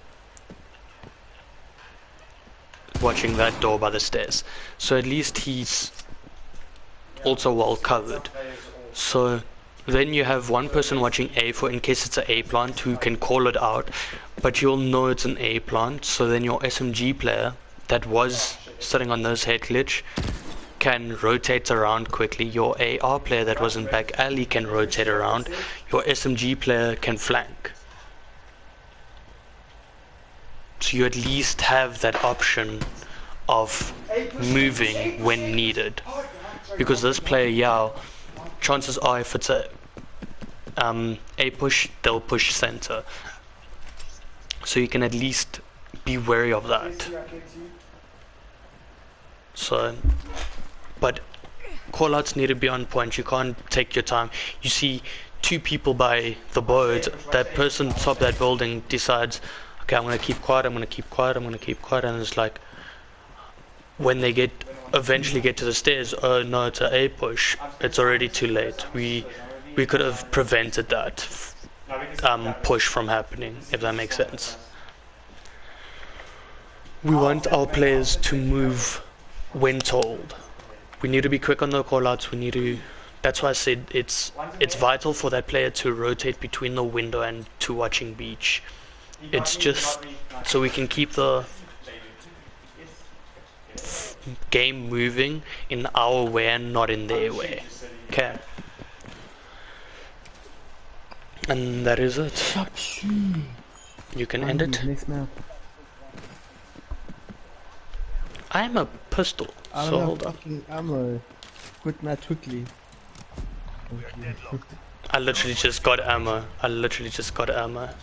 [SPEAKER 1] watching that door by the stairs. So at least he's also well covered. So then you have one person watching A for in case it's an A plant who can call it out, but you'll know it's an A plant. So then your SMG player that was sitting on those head glitch can rotate around quickly. Your AR player that was in back alley can rotate around. Your SMG player can flank. So you at least have that option of moving when needed. Because this player, yeah, chances are if it's a push, they'll push center. So you can at least be wary of that. So, but callouts need to be on point. You can't take your time. You see two people by the boat, that person top that building decides, okay, I'm gonna keep quiet, I'm gonna keep quiet, I'm gonna keep quiet, and it's like when they eventually get to the stairs, oh no, it's an A push, it's already too late. We could have prevented that push from happening, if that makes sense. We want our players to move when told. We need to be quick on the callouts. We need to. That's why I said it's vital for that player to rotate between the window and to watching beach. It's just so we can keep the game moving in our way and not in their way. Okay. And that is it. You can end it.
[SPEAKER 2] Next map.
[SPEAKER 1] I'm a pistol, so hold up.
[SPEAKER 2] Ammo. Quit that quickly.
[SPEAKER 1] I literally just got ammo.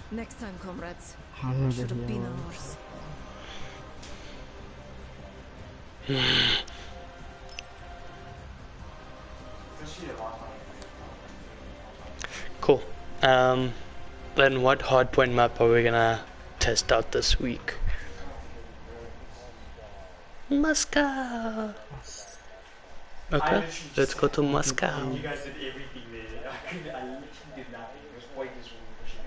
[SPEAKER 4] Next time, comrades.
[SPEAKER 2] Ammo
[SPEAKER 4] Should have been ours.
[SPEAKER 1] Cool. Then what hardpoint map are we gonna test out this week? Moscow. Okay, let's go to Moscow.
[SPEAKER 3] You guys did everything there. I literally did nothing. It was pointless when we were pushing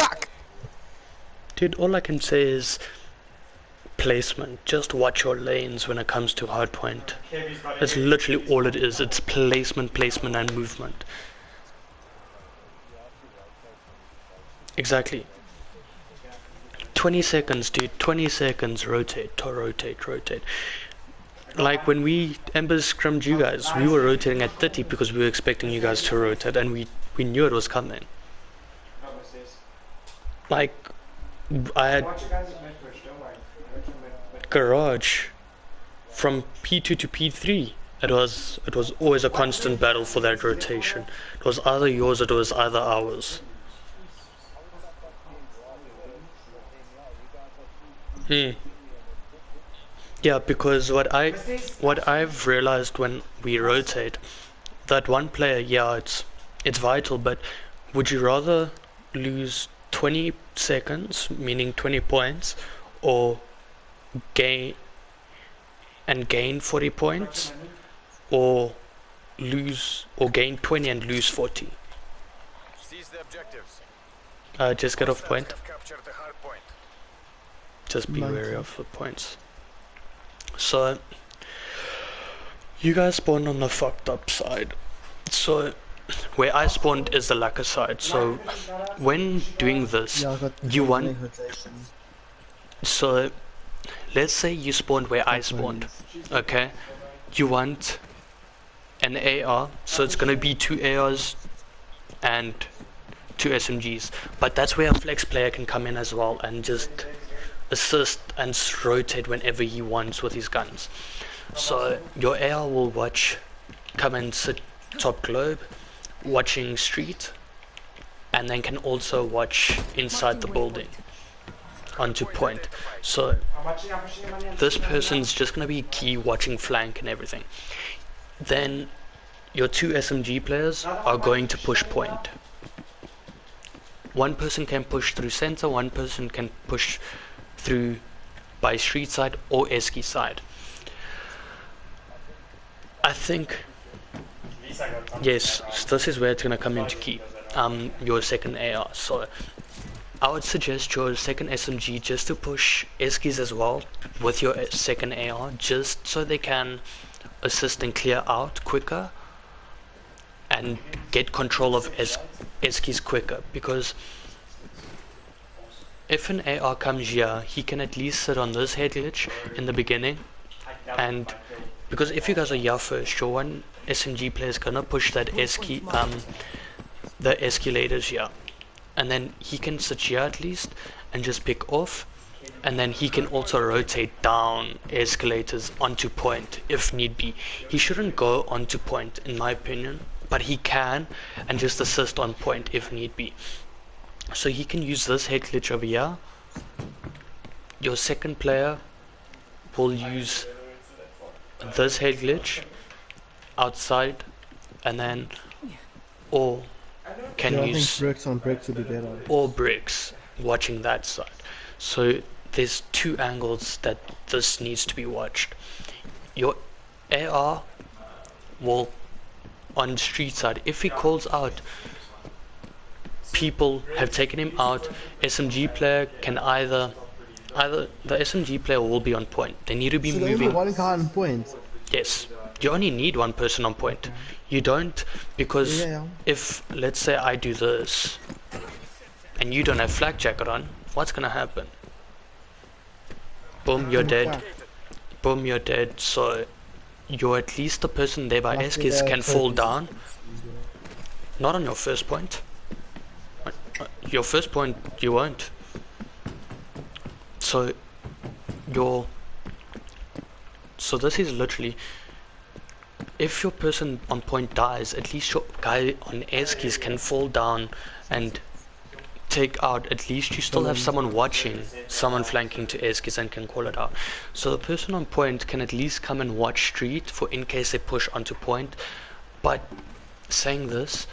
[SPEAKER 3] up.
[SPEAKER 1] Dude, all I can say is placement. Just watch your lanes when it comes to hardpoint. That's literally all it is. It's placement, and movement. Exactly. 20 seconds, dude. 20 seconds. Rotate. Like when we Embers scrummed you guys, we were rotating at 30 because we were expecting you guys to rotate, and we knew it was coming. Like, I had garage from P2 to P3. It was always a constant battle for that rotation. It was either yours or it was either ours. Hmm. Yeah, because what I've realized when we rotate, that one player, yeah, it's vital, but would you rather lose 20 seconds, meaning 20 points, or gain gain 40 points, or lose or gain 20 and lose 40?
[SPEAKER 5] Seize the objectives.
[SPEAKER 1] Just get off
[SPEAKER 5] Hostiles
[SPEAKER 1] point.
[SPEAKER 5] have captured the hard point.
[SPEAKER 1] Just be wary
[SPEAKER 2] Monkey.
[SPEAKER 1] of the points. So you guys spawned on the fucked up side. So where I spawned is the lacquer side. So when doing this,
[SPEAKER 2] Yeah, I got
[SPEAKER 1] you want.
[SPEAKER 2] rotation.
[SPEAKER 1] So let's say you spawned where I spawned. Okay, you want an AR. So it's gonna be 2 ARs and 2 SMGs. But that's where a flex player can come in as well and just assist and rotate whenever he wants with his guns. So your AR will come and sit top globe, watching street, and then can also watch inside the building onto point. So this person's just gonna be key watching flank and everything. Then your 2 SMG players are going to push point. One person can push through center, one person can push through by street side or Eski side. I think, yes, this is where it's going to come into key, your second AR. So I would suggest your second SMG just to push Eskis as well with your second AR, just so they can assist and clear out quicker and get control of Eskis quicker, because if an AR comes here, he can at least sit on this head glitch in the beginning, and because if you guys are here first, your one SMG player is gonna push that the escalators here, and then he can sit here at least and just pick off, and then he can also rotate down escalators onto point if need be. He shouldn't go onto point in my opinion, but he can, and just assist on point if need be. So he can use this head glitch over here. Your second player will use this head glitch outside, and then or can
[SPEAKER 2] Yeah, I
[SPEAKER 1] use
[SPEAKER 2] think bricks on bricks would be better.
[SPEAKER 1] or bricks watching that side. So there's 2 angles that this needs to be watched. Your AR will on street side, if he calls out people have taken him out, SMG player can either the SMG player will be on point. They need to be
[SPEAKER 2] So there's only
[SPEAKER 1] moving.
[SPEAKER 2] one guy on point.
[SPEAKER 1] Yes, you only need one person on point. You don't, because
[SPEAKER 2] Yeah.
[SPEAKER 1] if let's say I do this and you don't have flak jacket on, what's gonna happen? Boom, you're dead. Boom, you're dead. So you're at least the person there by Eskis can fall down. Not on your first point. Your first point you won't. So this is literally, if your person on point dies, at least your guy on Eskis can fall down and take out. At least you still have someone watching, someone flanking to Eskis and can call it out. So the person on point can at least come and watch street for in case they push onto point. But saying this,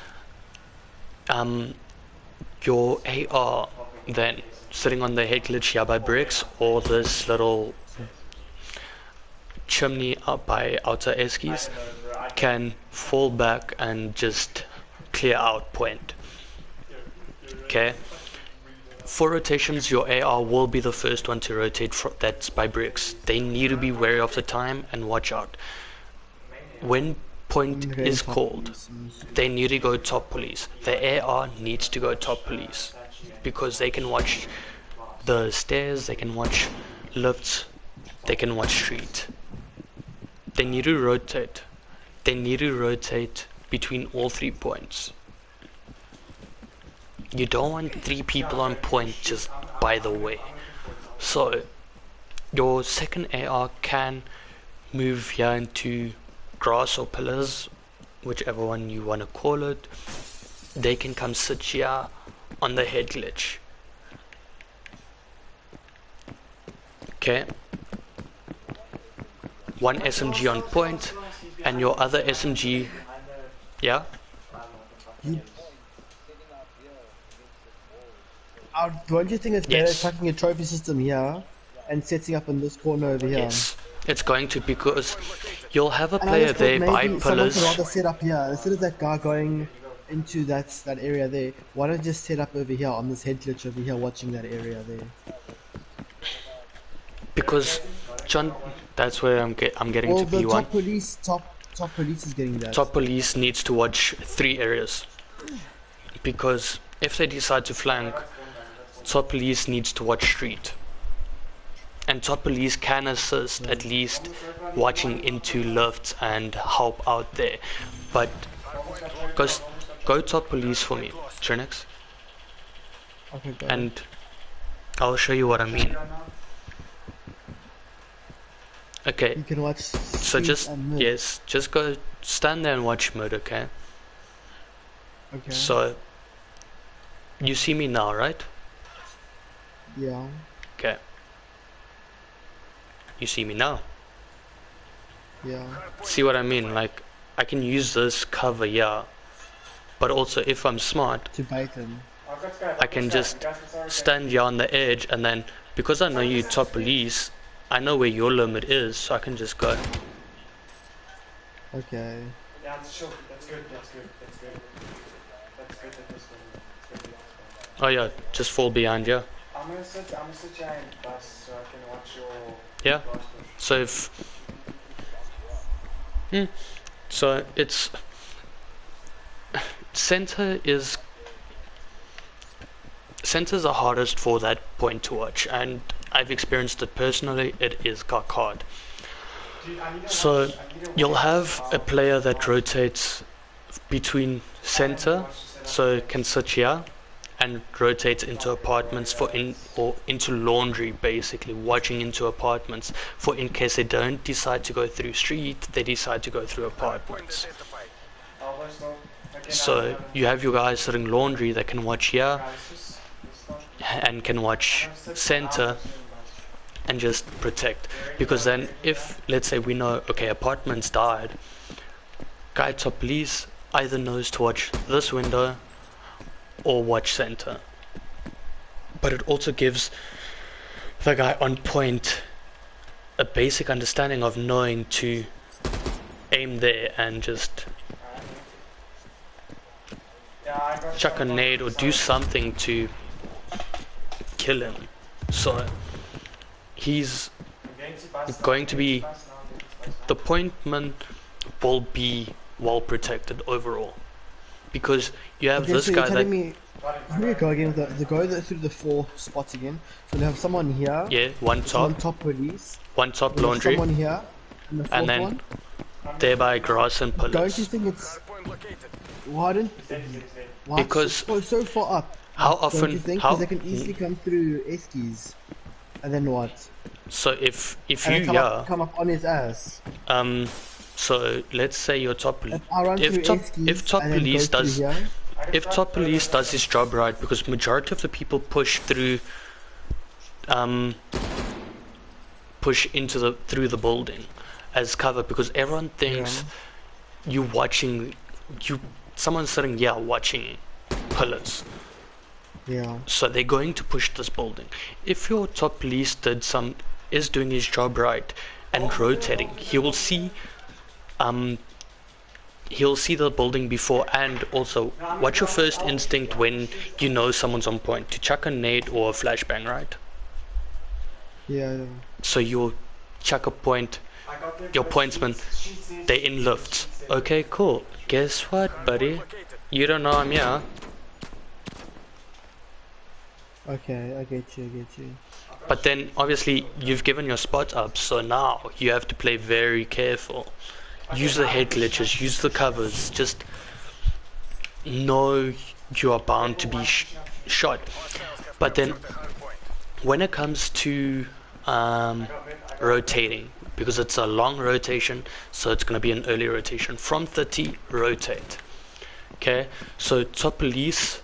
[SPEAKER 1] your AR then sitting on the head glitch here by bricks, or this little chimney up by outer Eskies, can fall back and just clear out point. Okay, for rotations your AR will be the first one to rotate. That's by bricks. They need to be wary of the time and watch out. When point is called, they need to go top police. The AR needs to go top police, because they can watch the stairs, they can watch lifts, they can watch street. They need to rotate. They need to rotate between all 3 points. You don't want 3 people on point just by the way. So your second AR can move here into grass or pillars, whichever one you want to call it. They can come sit here on the head glitch. Okay. One SMG on point, and your other SMG, yeah?
[SPEAKER 2] You, don't you think it's better
[SPEAKER 1] Yes.
[SPEAKER 2] chucking a trophy system here and setting up in this corner over here?
[SPEAKER 1] Yes. It's going to, because you'll have a
[SPEAKER 2] And I
[SPEAKER 1] player
[SPEAKER 2] just thought
[SPEAKER 1] there by
[SPEAKER 2] maybe someone could
[SPEAKER 1] pillars.
[SPEAKER 2] rather set up here instead of that guy going into that area there. Why don't you just set up over here on this head glitch over here, watching that area there?
[SPEAKER 1] Because, John, that's where I'm getting
[SPEAKER 2] Well,
[SPEAKER 1] to
[SPEAKER 2] the
[SPEAKER 1] P1.
[SPEAKER 2] top police is getting that.
[SPEAKER 1] Top police needs to watch 3 areas. Because if they decide to flank, top police needs to watch street. And top police can assist at least watching into lifts and help out there. But go top police for me, Trinix,
[SPEAKER 2] Okay, go.
[SPEAKER 1] and I'll show you what I mean. Okay,
[SPEAKER 2] You can watch.
[SPEAKER 1] so just go stand there and watch mode, okay?
[SPEAKER 2] Okay.
[SPEAKER 1] So you see me now, right?
[SPEAKER 2] Yeah.
[SPEAKER 1] Okay. You see me now.
[SPEAKER 2] Yeah.
[SPEAKER 1] See what I mean? Like, I can use this cover, yeah. But also, if I'm smart,
[SPEAKER 2] To bait him.
[SPEAKER 1] I can just stand here on the edge, and then, because I know you top police, I know where your limit is, so I can just go.
[SPEAKER 2] Okay.
[SPEAKER 3] Yeah, sure. That's good. That's good. That's good. That's good at this one. It's good.
[SPEAKER 1] Oh yeah, just fall behind, yeah.
[SPEAKER 3] I'm gonna sit here and bus so I can watch your.
[SPEAKER 1] Yeah. So if... So it's... Center's the hardest for that point to watch, and I've experienced it personally. It is hard. So you'll have a player that rotates between center, so it can sit here and rotates into apartments or into laundry, basically watching into apartments for in case they don't decide to go through street, they decide to go through apartments. So you have your guys sitting laundry that can watch here and can watch center and just protect, because then if let's say we know, okay, apartments died, guy top police either knows to watch this window or watch center. But it also gives the guy on point a basic understanding of knowing to aim there and just chuck a nade or do something to kill him. So he's going to be, the pointman will be well protected overall, because you have
[SPEAKER 2] Okay,
[SPEAKER 1] this
[SPEAKER 2] so
[SPEAKER 1] guy
[SPEAKER 2] you're telling
[SPEAKER 1] that
[SPEAKER 2] me, who we go again with the go through the 4 spots again. So we have someone here.
[SPEAKER 1] yeah, one
[SPEAKER 2] Someone
[SPEAKER 1] top,
[SPEAKER 2] top police.
[SPEAKER 1] one top
[SPEAKER 2] We have
[SPEAKER 1] laundry,
[SPEAKER 2] someone here. And the 4th
[SPEAKER 1] and then
[SPEAKER 2] one.
[SPEAKER 1] thereby grass and
[SPEAKER 2] Don't you
[SPEAKER 1] pillars.
[SPEAKER 2] think it's
[SPEAKER 5] Hardpoint located.
[SPEAKER 2] why don't why
[SPEAKER 1] Because
[SPEAKER 2] it's so far up?
[SPEAKER 1] How
[SPEAKER 2] Don't you
[SPEAKER 1] often?
[SPEAKER 2] think?
[SPEAKER 1] How?
[SPEAKER 2] Because they can easily come through Eskies. And then what?
[SPEAKER 1] So if
[SPEAKER 2] And
[SPEAKER 1] you
[SPEAKER 2] then come up on his ass.
[SPEAKER 1] so let's say your top
[SPEAKER 2] I run
[SPEAKER 1] if
[SPEAKER 2] through
[SPEAKER 1] top
[SPEAKER 2] Eskies
[SPEAKER 1] if top
[SPEAKER 2] and then
[SPEAKER 1] police
[SPEAKER 2] go through
[SPEAKER 1] does
[SPEAKER 2] here.
[SPEAKER 1] if top police does his job right, because majority of the people push through push into the through the building as cover, because everyone thinks you watching someone's sitting here watching pillars.
[SPEAKER 2] Yeah.
[SPEAKER 1] So they're going to push this building. If your top police is doing his job right and rotating, he will see the building before. And also, what's your first instinct when you know someone's on point? To chuck a nade or a flashbang, right?
[SPEAKER 2] Yeah.
[SPEAKER 1] So you'll chuck a point, your pointsman, they're in lifts. Okay, cool. Guess what, buddy? You don't know I'm here.
[SPEAKER 2] Okay, I get you.
[SPEAKER 1] But then, obviously, you've given your spot up, so now you have to play very careful. Use the head glitches, use the covers, just know you are bound to be shot. But then, when it comes to rotating, because it's a long rotation, so it's going to be an early rotation. From 30, rotate. Okay, so top police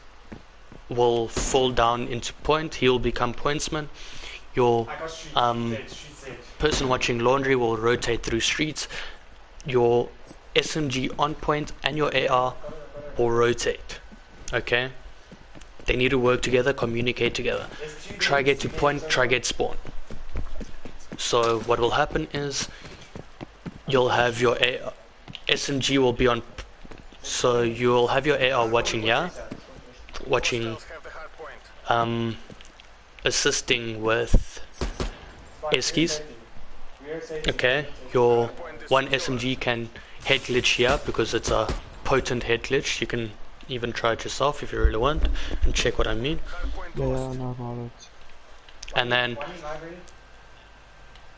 [SPEAKER 1] will fall down into point, he'll become pointsman. Your
[SPEAKER 3] I got street Z.
[SPEAKER 1] person watching laundry will rotate through streets. Your SMG on point and your AR will rotate. Okay? They need to work together, communicate together. Try get to point, try get spawn. So what will happen is you'll have your AR, SMG will be on, so you'll have your AR watching here, watching,
[SPEAKER 5] Hostiles have the hard point.
[SPEAKER 1] assisting with Eskies. Okay, your one SMG can head glitch here because it's a potent head glitch. You can even try it yourself if you really want and check what I mean.
[SPEAKER 5] Hard point
[SPEAKER 2] Yeah,
[SPEAKER 5] lost.
[SPEAKER 2] no about it.
[SPEAKER 1] And then
[SPEAKER 3] One is library.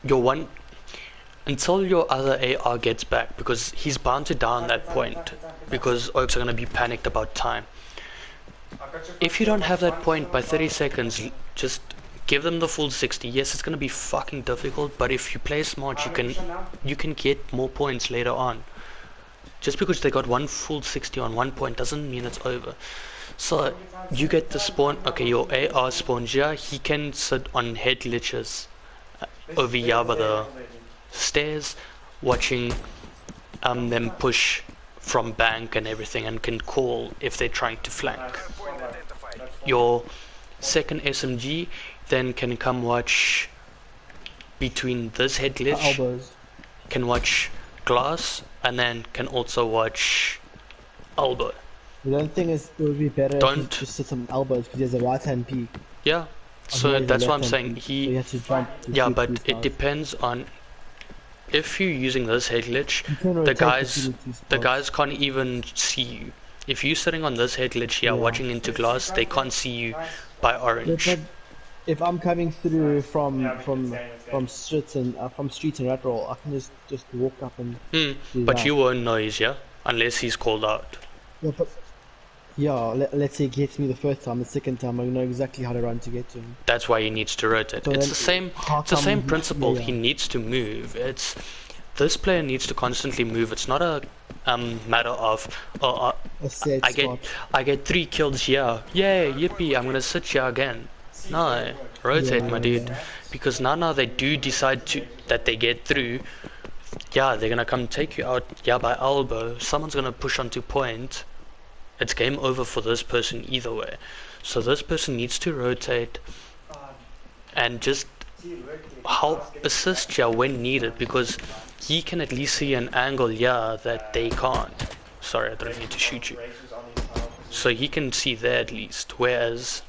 [SPEAKER 1] your one, until your other AR gets back, because he's bound to down that point because Oaks are going to be panicked about time.
[SPEAKER 3] I've got your
[SPEAKER 1] If you don't have that point by 30 seconds, just give them the full 60. Yes, it's going to be fucking difficult, but if you play smart, you can get more points later on. Just because they got one full 60 on one point doesn't mean it's over. So you get the spawn. Okay, your AR spawns here. He can sit on head glitches over here by the stairs, watching them push from bank and everything, and can call if they're trying to flank.
[SPEAKER 5] Hard point identified.
[SPEAKER 1] Your second SMG then can come watch between this head glitch,
[SPEAKER 2] Elbows.
[SPEAKER 1] can watch glass, and then can also watch elbow.
[SPEAKER 2] The only thing is, it would be better if
[SPEAKER 1] Don't-
[SPEAKER 2] he just sits on elbows because he has a right hand peak.
[SPEAKER 1] Yeah, so
[SPEAKER 2] Otherwise,
[SPEAKER 1] that's
[SPEAKER 2] the
[SPEAKER 1] what I'm
[SPEAKER 2] left-hand
[SPEAKER 1] saying.
[SPEAKER 2] peak, so you
[SPEAKER 1] He,
[SPEAKER 2] have to jump to
[SPEAKER 1] yeah,
[SPEAKER 2] shoot
[SPEAKER 1] but
[SPEAKER 2] these
[SPEAKER 1] it
[SPEAKER 2] guys.
[SPEAKER 1] depends on if you're using this head glitch.
[SPEAKER 2] You can
[SPEAKER 1] The
[SPEAKER 2] rotate
[SPEAKER 1] guys,
[SPEAKER 2] between two
[SPEAKER 1] the
[SPEAKER 2] spots.
[SPEAKER 1] guys can't even see you. If you're sitting on this head glitch here,
[SPEAKER 2] Yeah.
[SPEAKER 1] watching into glass, they can't see you by
[SPEAKER 2] Yeah,
[SPEAKER 1] orange.
[SPEAKER 2] but if I'm coming through from
[SPEAKER 3] Yeah, we can say it's
[SPEAKER 2] from streets and rat roll, I can just walk up and
[SPEAKER 1] Hmm,
[SPEAKER 2] do
[SPEAKER 1] but
[SPEAKER 2] that.
[SPEAKER 1] you won't know he's here unless he's called out.
[SPEAKER 2] Yeah, but let's say he gets me the first time, the second time I know exactly how to run to get to him.
[SPEAKER 1] That's why he needs to rotate.
[SPEAKER 2] So
[SPEAKER 1] It's
[SPEAKER 2] then
[SPEAKER 1] the same.
[SPEAKER 2] how
[SPEAKER 1] It's the
[SPEAKER 2] come
[SPEAKER 1] same principle.
[SPEAKER 2] yeah.
[SPEAKER 1] He needs to move. It's this player needs to constantly move. It's not a matter of
[SPEAKER 2] A set
[SPEAKER 1] I
[SPEAKER 2] spot.
[SPEAKER 1] get 3 kills here. Yay, yippee! I'm gonna sit here again. No, rotate, my dude. Because now they do decide that they get through. Yeah, they're gonna come take you out. Yeah, by elbow. Someone's gonna push onto point. It's game over for this person either way. So this person needs to rotate and just help assist you when needed, because he can at least see an angle here that they can't. Sorry, I don't need to shoot you. So he can see there at least, whereas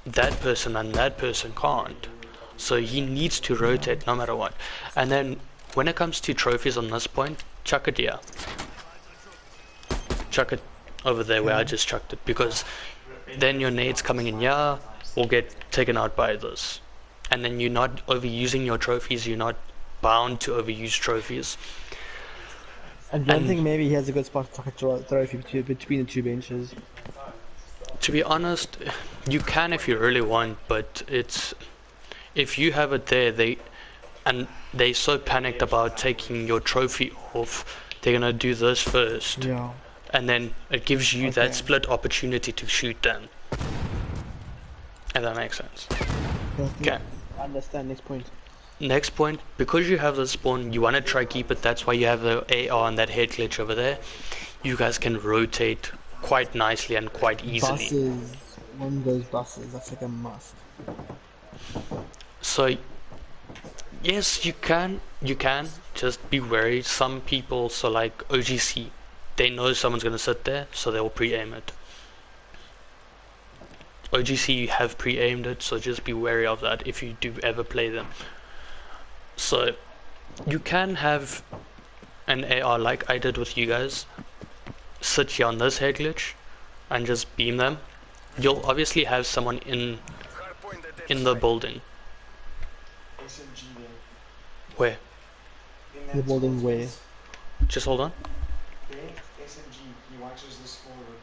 [SPEAKER 1] that person and that person can't. So he needs to rotate no matter what. And then when it comes to trophies on this point, chuck it here. Chuck it over there where I just chucked it, because then your nades coming in here will get taken out by this. And then you're not overusing your trophies, you're not bound to overuse trophies.
[SPEAKER 2] And don't
[SPEAKER 1] and-
[SPEAKER 2] think maybe he has a good spot to tuck a trophy between the two benches.
[SPEAKER 1] To be honest, you can if you really want, but it's if you have it there, they're so panicked about taking your trophy off, they're gonna do this first,
[SPEAKER 2] Yeah.
[SPEAKER 1] and then it gives you
[SPEAKER 2] Okay.
[SPEAKER 1] that split opportunity to shoot them. If that makes sense. Okay.
[SPEAKER 2] I understand next point.
[SPEAKER 1] Next point, because you have the spawn, you want to try keep it. That's why you have the AR and that head glitch over there. You guys can rotate quite nicely and quite easily.
[SPEAKER 2] Buses, one of those buses, that's like a must.
[SPEAKER 1] So yes, you can just be wary. Some people, so like OGC, they know someone's gonna sit there, so they'll pre-aim it. OGC have pre-aimed it, so just be wary of that if you do ever play them. So you can have an AR like I did with you guys, sit here on this head glitch and just beam them. You'll obviously have someone in
[SPEAKER 5] Hard point
[SPEAKER 1] the
[SPEAKER 5] identified.
[SPEAKER 1] building.
[SPEAKER 3] SMG there.
[SPEAKER 1] Where?
[SPEAKER 3] In
[SPEAKER 2] The
[SPEAKER 3] that
[SPEAKER 2] building
[SPEAKER 3] small
[SPEAKER 2] where?
[SPEAKER 3] space.
[SPEAKER 1] Just hold on.
[SPEAKER 3] There, SMG, he watches the small room.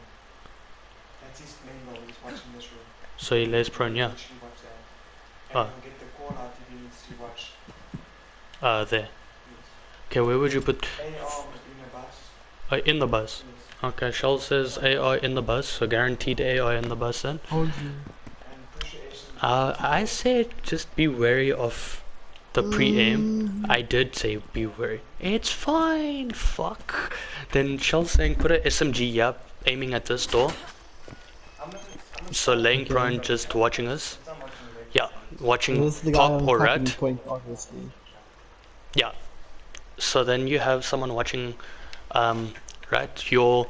[SPEAKER 3] That's his main role, he's watching this room.
[SPEAKER 1] So he lays prone, yeah.
[SPEAKER 3] Literally watch that.
[SPEAKER 1] Ah.
[SPEAKER 3] And he'll get the call out if he needs to watch.
[SPEAKER 1] There.
[SPEAKER 3] Yes.
[SPEAKER 1] Okay, where would you put
[SPEAKER 3] AR in a bus.
[SPEAKER 1] in the bus?
[SPEAKER 3] Yes.
[SPEAKER 1] Okay, Shell says AR in the bus, so guaranteed AR in the bus then.
[SPEAKER 2] Told you.
[SPEAKER 3] And push your SMG
[SPEAKER 1] I said just be wary of the pre-aim. I did say be wary. It's fine, fuck. Then Shell's saying put a SMG up, aiming at this door. So laying prone, just watching us. Yeah, watching
[SPEAKER 2] This is the guy
[SPEAKER 1] top
[SPEAKER 2] on
[SPEAKER 1] or
[SPEAKER 2] top
[SPEAKER 1] rat.
[SPEAKER 2] point, obviously.
[SPEAKER 1] Yeah. So then you have someone watching rat. Your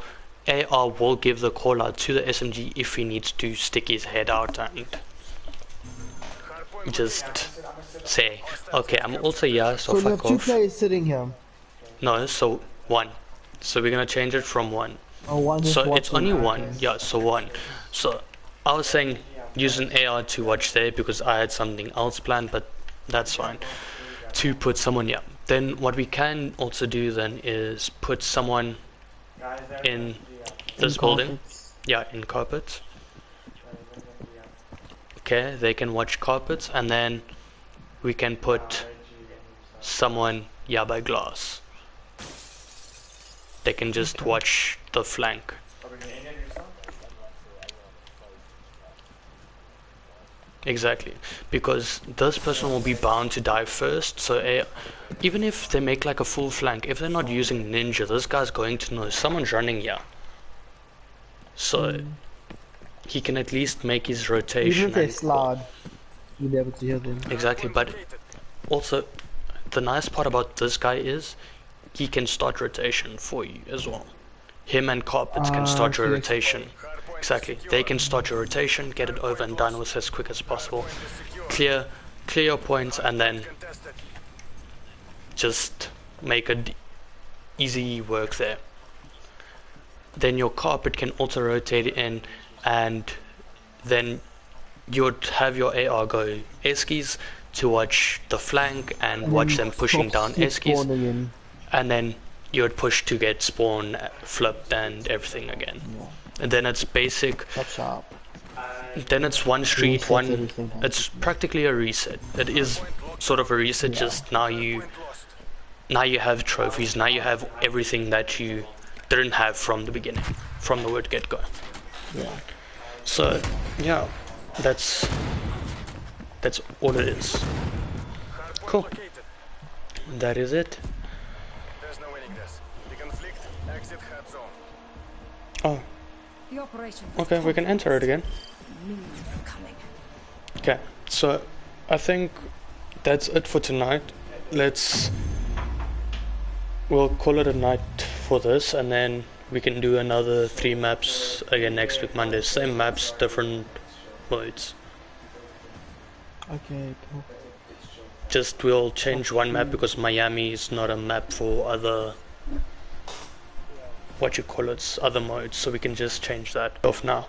[SPEAKER 1] AR will give the call out to the SMG if he needs to stick his head out and just say, okay, I'm also here, so
[SPEAKER 2] So you have
[SPEAKER 1] fuck
[SPEAKER 2] two
[SPEAKER 1] off.
[SPEAKER 2] players sitting here.
[SPEAKER 1] No, so one. So we're gonna change it from one.
[SPEAKER 2] Oh, one just
[SPEAKER 1] So it's
[SPEAKER 2] watching.
[SPEAKER 1] only one.
[SPEAKER 2] Okay.
[SPEAKER 1] Yeah, so one. So I was saying use an AR to watch there because I had something else planned, but that's fine. To put someone, yeah. Then what we can also do then is put someone in this building.
[SPEAKER 2] Carpets.
[SPEAKER 1] Yeah, in carpets. Okay, they can watch carpets, and then we can put someone, yeah, by glass. They can just watch the flank. Exactly, because this person will be bound to die first, so even if they make like a full flank, if they're not using ninja, this guy's going to know someone's running here. So he can at least make his rotation.
[SPEAKER 2] Even if they
[SPEAKER 1] and
[SPEAKER 2] slide, you'll be able to hear them.
[SPEAKER 1] exactly, but also the nice part about this guy is he can start rotation for you as well. Him and carpets can start your
[SPEAKER 2] yes.
[SPEAKER 1] rotation. Exactly, they can start your rotation, get it over and done with as quick as possible. Clear your points, and then just make it easy work there. Then your carpet can also rotate in, and then you'd have your AR go eskies to watch the flank and watch them pushing down eskies, and then you'd push to get spawn flipped and everything again.
[SPEAKER 2] Yeah.
[SPEAKER 1] And then it's basic.
[SPEAKER 2] Sharp.
[SPEAKER 1] Then it's one street,
[SPEAKER 2] Resets
[SPEAKER 1] one.
[SPEAKER 2] everything.
[SPEAKER 1] It's practically a reset. It is sort of a reset. Just now you have trophies. Now you have everything that you didn't have from the beginning, from the word get go.
[SPEAKER 2] Yeah.
[SPEAKER 1] So yeah, that's all it is. Cool. That is it.
[SPEAKER 5] There's no winning this. The conflict, exit hard zone.
[SPEAKER 1] Oh,
[SPEAKER 4] The operation.
[SPEAKER 1] okay. We can enter it again.
[SPEAKER 4] Knew you were coming.
[SPEAKER 1] Okay, so I think that's it for tonight. We'll call it a night for this, and then we can do another 3 maps again next week Monday. Same maps, different modes.
[SPEAKER 2] Okay, cool.
[SPEAKER 1] Just we'll change one map because Miami is not a map for other other modes, so we can just change that off now.